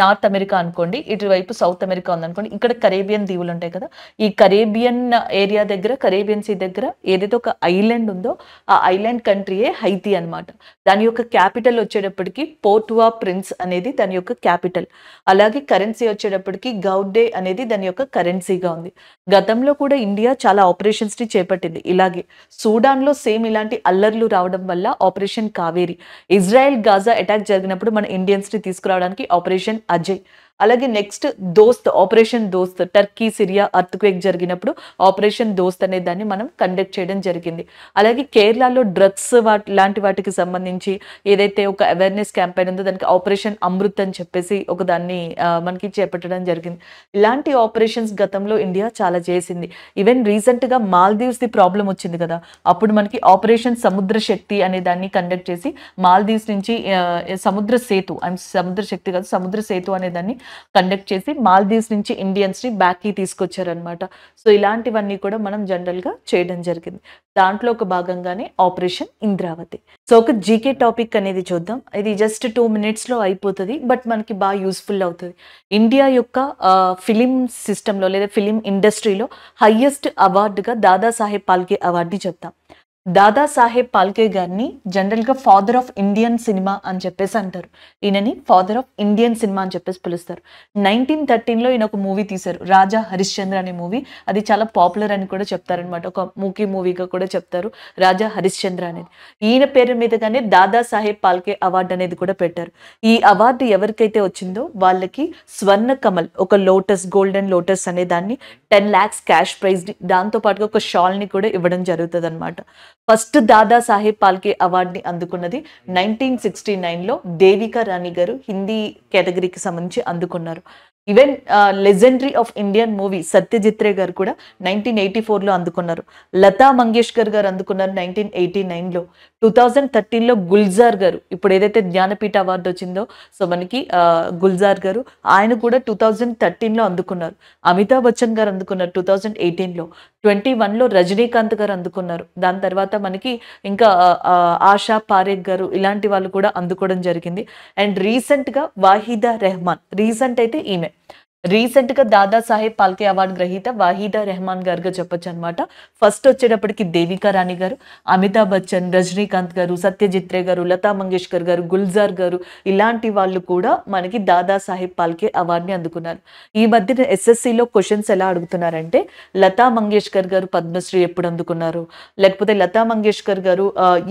నార్త్ అమెరికా అనుకోండి, ఇటువైపు సౌత్ అమెరికా ఉందనుకోండి, ఇక్కడ కరేబియన్ దీవులు ఉంటాయి కదా. ఈ కరేబియన్ ఏరియా దగ్గర, కరేబియన్ సీ దగ్గర ఏదైతే ఒక ఐలాండ్ ఉందో ఆ ఐలాండ్ కంట్రీయే హైతీ అనమాట. దాని యొక్క క్యాపిటల్ వచ్చేటప్పటికి పోర్ట్ ఆ ప్రిన్స్ అనేది దాని యొక్క క్యాపిటల్. అలాగే కరెన్సీ వచ్చేటప్పటికి గౌడే అనేది దాని యొక్క కరెన్సీగా ఉంది. గతంలో కూడా ఇండియా చాలా ఆపరేషన్స్ ని చేపట్టింది ఇలాగే. సూడాన్ లో సేమ్ ఇలాంటి అల్లర్లు రావడం వల్ల operation Kaveri, Israel Gaza attack జరిగినప్పుడు మన ఇండియన్స్ ని తీసుకురావడానికి ఆపరేషన్ అజయ్, అలాగే నెక్స్ట్ దోస్త్, ఆపరేషన్ దోస్త్, టర్కీ సిరియా అర్త్క్వేక్ జరిగినప్పుడు ఆపరేషన్ దోస్త్ అనే దాన్ని మనం కండక్ట్ చేయడం జరిగింది. అలాగే కేరళలో డ్రగ్స్ లాంటి వాటికి సంబంధించి ఏదైతే ఒక అవేర్నెస్ క్యాంపెయిన్ ఉందో దానికి ఆపరేషన్ అమృత్ అని చెప్పేసి ఒక దాన్ని మనకి చేపట్టడం జరిగింది. ఇలాంటి ఆపరేషన్స్ గతంలో ఇండియా చాలా చేసింది. ఈవెన్ రీసెంట్ గా మాల్దీవ్స్ ది ప్రాబ్లం వచ్చింది కదా, అప్పుడు మనకి ఆపరేషన్ సముద్ర శక్తి అనే దాన్ని కండక్ట్ చేసి మాల్దీవ్స్ నుంచి సముద్ర శక్తి కాదు, సముద్ర సేతు అనే దాన్ని కండక్ట్ చేసి మాల్దీవ్స్ నుంచి ఇండియన్స్ ని బ్యాక్ కి తీసుకొచ్చారనమాట. సో ఇలాంటివన్నీ కూడా మనం జనరల్ గా చేయడం జరిగింది. దాంట్లో ఒక భాగంగానే ఆపరేషన్ ఇంద్రావతి. సో ఒక జీకే టాపిక్ అనేది చూద్దాం. ఇది జస్ట్ 2 minutes లో అయిపోతుంది, బట్ మనకి బాగా యూస్ఫుల్ అవుతుంది. ఇండియా యొక్క ఫిలిం సిస్టంలో లేదా ఫిలిం ఇండస్ట్రీలో హైయెస్ట్ అవార్డుగా దాదాసాహెబ్ ఫాల్కే అవార్డుని చెప్తాం. దాదాసాహెబ్ ఫాల్కే గారిని జనరల్గా ఫాదర్ ఆఫ్ ఇండియన్ సినిమా అని చెప్పేసి అంటారు. ఈయనని ఫాదర్ ఆఫ్ ఇండియన్ సినిమా అని చెప్పేసి పిలుస్తారు. 1913లో ఈయన ఒక మూవీ తీశారు, రాజా హరిశ్చంద్ర అనే మూవీ. అది చాలా పాపులర్ అని కూడా చెప్తారనమాట, ఒక మూవీగా కూడా చెప్తారు రాజా హరిశ్చంద్ర అనేది. ఈయన పేరు మీదగానే దాదాసాహెబ్ ఫాల్కే అవార్డు అనేది కూడా పెట్టారు. ఈ అవార్డు ఎవరికైతే వచ్చిందో వాళ్ళకి స్వర్ణ కమల్, ఒక లోటస్, గోల్డెన్ లోటస్ అనే దాన్ని 10 lakhs క్యాష్ ప్రైజ్, దాంతో పాటుగా ఒక షాల్ ని కూడా ఇవ్వడం జరుగుతుంది అనమాట. ఫస్ట్ దాదాసాహెబ్ ఫాల్కే అవార్డుని అందుకున్నది 1969లో దేవికా రాణి గారు, హిందీ కేటగిరీకి సంబంధించి అందుకున్నారు. Even legendary of Indian movie Satyajit Ray garu కూడా 1984లో అందుకున్నారు. లతా మంగేష్కర్ గారు అందుకున్నారు 1989లో. 2013లో గుల్జార్ గారు, ఇప్పుడు ఏదైతే జ్ఞానపీఠ అవార్డు వచ్చిందో సో మనకి గుల్జార్ గారు, ఆయన కూడా 2013లో అందుకున్నారు. అమితాబ్ బచ్చన్ గారు అందుకున్నారు 2018లో. 21లో రజనీకాంత్ గారు అందుకున్నారు. దాని తర్వాత మనకి ఇంకా ఆశా పారేఖ్ గారు, ఇలాంటి వాళ్ళు కూడా అందుకోవడం జరిగింది. అండ్ రీసెంట్ గా వాహిదా రెహమాన్, రీసెంట్ అయితే ఈమె రీసెంట్ గా దాదాసాహెబ్ ఫాల్కే అవార్డు గ్రహీత వాహిదా రెహమాన్ గారుగా చెప్పొచ్చు అనమాట. ఫస్ట్ వచ్చేటప్పటికి దేవికా రాణి గారు, అమితాబ్ బచ్చన్, రజనీకాంత్ గారు, సత్యజిత్ రే గారు, లతా మంగేష్కర్ గారు, గుల్జార్ గారు, ఇలాంటి వాళ్ళు కూడా మనకి దాదాసాహెబ్ ఫాల్కే అవార్డుని అందుకున్నారు. ఈ మధ్య ఎస్ఎస్సిలో క్వశ్చన్స్ ఎలా అడుగుతున్నారంటే లతా మంగేష్కర్ గారు పద్మశ్రీ ఎప్పుడు అందుకున్నారు, లేకపోతే లతా మంగేష్కర్ గారు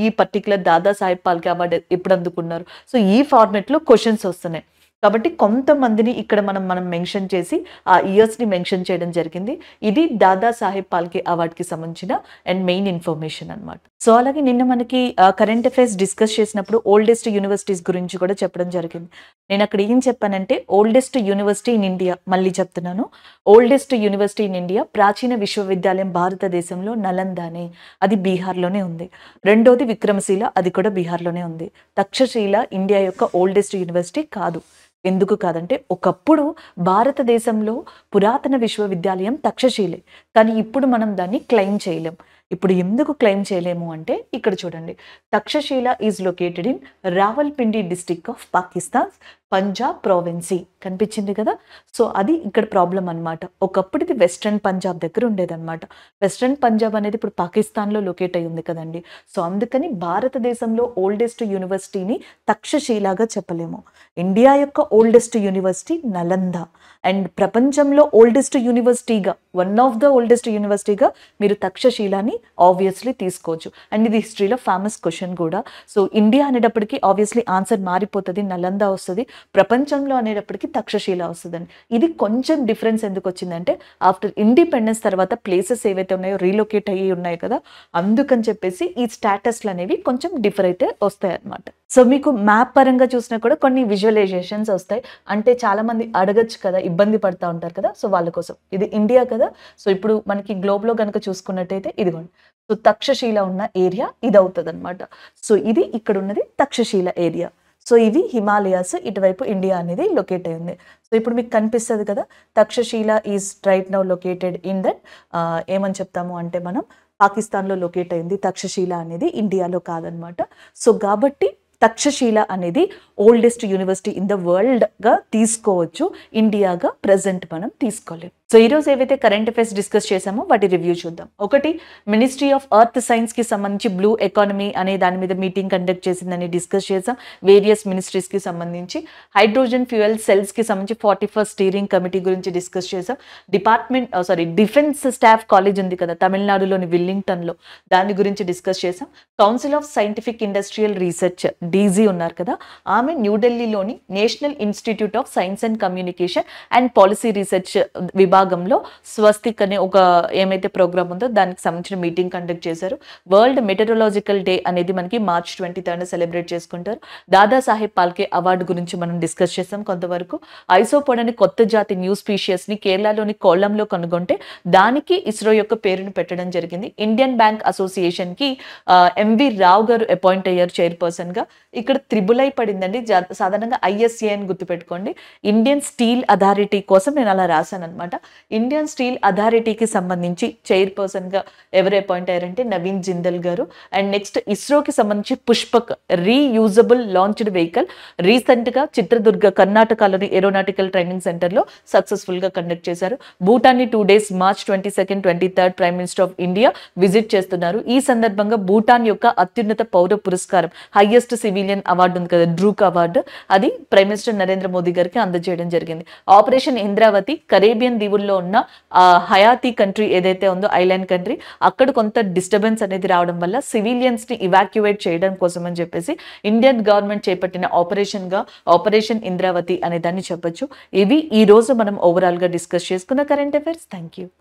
ఈ పర్టికులర్ దాదాసాహెబ్ ఫాల్కే అవార్డు ఎప్పుడు అందుకున్నారు. సో ఈ ఫార్మెట్ లో క్వశ్చన్స్ వస్తున్నాయి. కాబట్టి కొంతమందిని ఇక్కడ మనం మెన్షన్ చేసి ఆ ఇయర్స్ ని మెన్షన్ చేయడం జరిగింది. ఇది దాదాసాహెబ్ ఫాల్కే అవార్డుకి సంబంధించిన అండ్ మెయిన్ ఇన్ఫర్మేషన్ అనమాట. సో అలాగే నిన్న మనకి కరెంట్ అఫైర్స్ డిస్కస్ చేసినప్పుడు ఓల్డెస్ట్ యూనివర్సిటీస్ గురించి కూడా చెప్పడం జరిగింది. నేను అక్కడ ఏం చెప్పానంటే ఓల్డెస్ట్ యూనివర్సిటీ ఇన్ ఇండియా, మళ్ళీ చెప్తున్నాను, ఓల్డెస్ట్ యూనివర్సిటీ ఇన్ ఇండియా ప్రాచీన విశ్వవిద్యాలయం భారతదేశంలో నలందానే, అది బీహార్లోనే ఉంది. రెండోది విక్రమశీల, అది కూడా బీహార్లోనే ఉంది. తక్షశీల ఇండియా యొక్క ఓల్డెస్ట్ యూనివర్సిటీ కాదు. ఎందుకు కాదంటే ఒకప్పుడు భారతదేశంలో పురాతన విశ్వవిద్యాలయం తక్షశిలే. కానీ ఇప్పుడు మనం దాన్ని క్లెయిమ్ చేయలేం. ఇప్పుడు ఎందుకు క్లెయిమ్ చేయలేము అంటే ఇక్కడ చూడండి. Takshashila is located in Rawalpindi district of Pakistan, Punjab province. కనిపించింది కదా. సో అది ఇక్కడ ప్రాబ్లం అనమాట. ఒకప్పుడు ఇది వెస్ట్రన్ పంజాబ్ దగ్గర ఉండేదన్నమాట. వెస్ట్రన్ పంజాబ్ అనేది ఇప్పుడు పాకిస్తాన్లో లొకేట్ అయి ఉంది కదండి. సో అందుకని భారతదేశంలో ఓల్డెస్ట్ యూనివర్సిటీని తక్షశిలాగా చెప్పలేము. ఇండియా యొక్క ఓల్డెస్ట్ యూనివర్సిటీ నలంద. అండ్ ప్రపంచంలో ఓల్డెస్ట్ యూనివర్సిటీగా, వన్ ఆఫ్ ద ఓల్డెస్ట్ యూనివర్సిటీగా మీరు తక్షశిలాని ఆబ్వియస్లీ తీసుకోవచ్చు. అండ్ ఇది హిస్టరీలో ఫేమస్ క్వశ్చన్ కూడా. సో ఇండియా అనేటప్పటికీ ఆబ్వియస్లీ ఆన్సర్ మారిపోతుంది, నలంద వస్తుంది. ప్రపంచంలో అనేటప్పటికీ తక్షశిల వస్తుందండి. ఇది కొంచెం డిఫరెన్స్ ఎందుకు వచ్చిందంటే ఆఫ్టర్ ఇండిపెండెన్స్ తర్వాత ప్లేసెస్ ఏవైతే ఉన్నాయో రీలొకేట్ అయ్యి ఉన్నాయి కదా, అందుకని చెప్పేసి ఈ స్టాటస్లు అనేవి కొంచెం డిఫర్ అయితే వస్తాయి అన్నమాట. సో మీకు మ్యాప్ పరంగా చూసినా కూడా కొన్ని విజువలైజేషన్స్ వస్తాయి. అంటే చాలా మంది అడగచ్చు కదా, ఇబ్బంది పడతా ఉంటారు కదా, సో వాళ్ళ కోసం. ఇది ఇండియా కదా. సో ఇప్పుడు మనకి గ్లోబ్లో కనుక చూసుకున్నట్టయితే ఇదిగోండి. సో తక్షశిల ఉన్న ఏరియా ఇది అవుతుంది అనమాట. సో ఇది ఇక్కడ ఉన్నది తక్షశిల ఏరియా. సో ఇవి హిమాలయాస్, ఇటువైపు ఇండియా అనేది లొకేట్ అయింది. సో ఇప్పుడు మీకు కనిపిస్తుంది కదా, Takshashila is right now located in that ఏమని చెప్తాము అంటే మనం పాకిస్తాన్లో లొకేట్ అయింది. తక్షశిల అనేది ఇండియాలో కాదనమాట. సో కాబట్టి తక్షశిల అనేది ఓల్డెస్ట్ యూనివర్సిటీ ఇన్ ద వరల్డ్గా తీసుకోవచ్చు, ఇండియాగా ప్రజెంట్ మనం తీసుకోలేము. సో ఈరోజు ఏవైతే కరెంట్ అఫైర్స్ డిస్కస్ చేసామో వాటి రివ్యూ చూద్దాం. ఒకటి, మినిస్ట్రీ ఆఫ్ ఎర్త్ సైన్స్కి సంబంధించి బ్లూ ఎకానమీ అనే దాని మీద మీటింగ్ కండక్ట్ చేసిందని డిస్కస్ చేసాం. వేరియస్ మినిస్ట్రీస్కి సంబంధించి హైడ్రోజన్ ఫ్యూయల్ సెల్స్కి సంబంధించి 41st స్టీరింగ్ కమిటీ గురించి డిస్కస్ చేసాం. డిఫెన్స్ స్టాఫ్ కాలేజ్ ఉంది కదా తమిళనాడులోని విల్లింగ్టన్లో, దాని గురించి డిస్కస్ చేసాం. Council of scientific industrial research DG ఉన్నారు కదా, ఆమె న్యూఢిల్లీలోని national institute of science and communication and policy research విభాగంలో స్వస్తిక్ అనే ఒక ఏమైతే ప్రోగ్రామ్ ఉందో దానికి సంబంధించిన మీటింగ్ కండక్ట్ చేశారు. వరల్డ్ మెటరలాజికల్ డే అనేది మనకి March 23 సెలబ్రేట్ చేసుకుంటారు. దాదాసాహెబ్ పాల్కే అవార్డు గురించి మనం డిస్కస్ చేసాం కొంతవరకు. ఐసోపోడ్ అనే కొత్త జాతి న్యూ స్పీషియస్ని కేరళలోని కోల్లంలో కనుగొంటే దానికి ఇస్రో యొక్క పేరును పెట్టడం జరిగింది. ఇండియన్ బ్యాంక్ అసోసియేషన్కి ఎంవి రావు గారు అపాయింట్ అయ్యారు చైర్పర్సన్గా. ఇక్కడ త్రిబుల్ ఐ పడిందండి. సాధారణంగా ISA అని గుర్తుపెట్టుకోండి. ఇండియన్ స్టీల్ అథారిటీ కోసం నేను అలా రాశాను అనమాట. ఇండియన్ స్టీల్ అథారిటీకి సంబంధించి చైర్పర్సన్గా ఎవరు అపాయింట్ అయ్యారంటే నవీన్ జిందల్ గారు. అండ్ నెక్స్ట్ ఇస్రోకి సంబంధించి పుష్పక్ రీయూజబుల్ లాంచ్డ్ వెహికల్ రీసెంట్గా చిత్రదుర్గ కర్ణాటకలోని ఏరోనాటికల్ ట్రైనింగ్ సెంటర్లో సక్సెస్ఫుల్గా కండక్ట్ చేశారు. భూటాన్ని 2 days March 22, 23 prime minister of India visit చేస్తున్నారు. ఈ సందర్భంగా భూటాన్ యొక్క అత్యున్నత పౌర పురస్కారం, హైయెస్ట్ సివిలియన్ అవార్డు ఉంది కదా, డ్రూక్ అవార్డు, అది ప్రైమ్ మినిస్టర్ నరేంద్ర మోదీ గారికి అందజేయడం జరిగింది. ఆపరేషన్ ఇంద్రావతి కరేబియన్ దీవుల్లో ఉన్న హయాతి కంట్రీ ఏదైతే ఉందో, ఐలాండ్ కంట్రీ, అక్కడ కొంత డిస్టర్బెన్స్ అనేది రావడం వల్ల సివిలియన్స్ ని ఇవాక్యువేట్ చేయడం కోసం అని చెప్పేసి ఇండియన్ గవర్నమెంట్ చేపట్టిన ఆపరేషన్ ఇంద్రావతి అనే దాన్ని చెప్పొచ్చు. ఇవి ఈ రోజు మనం ఓవరాల్ గా డిస్కస్ చేసుకున్న కరెంట్ అఫైర్స్. Thank you.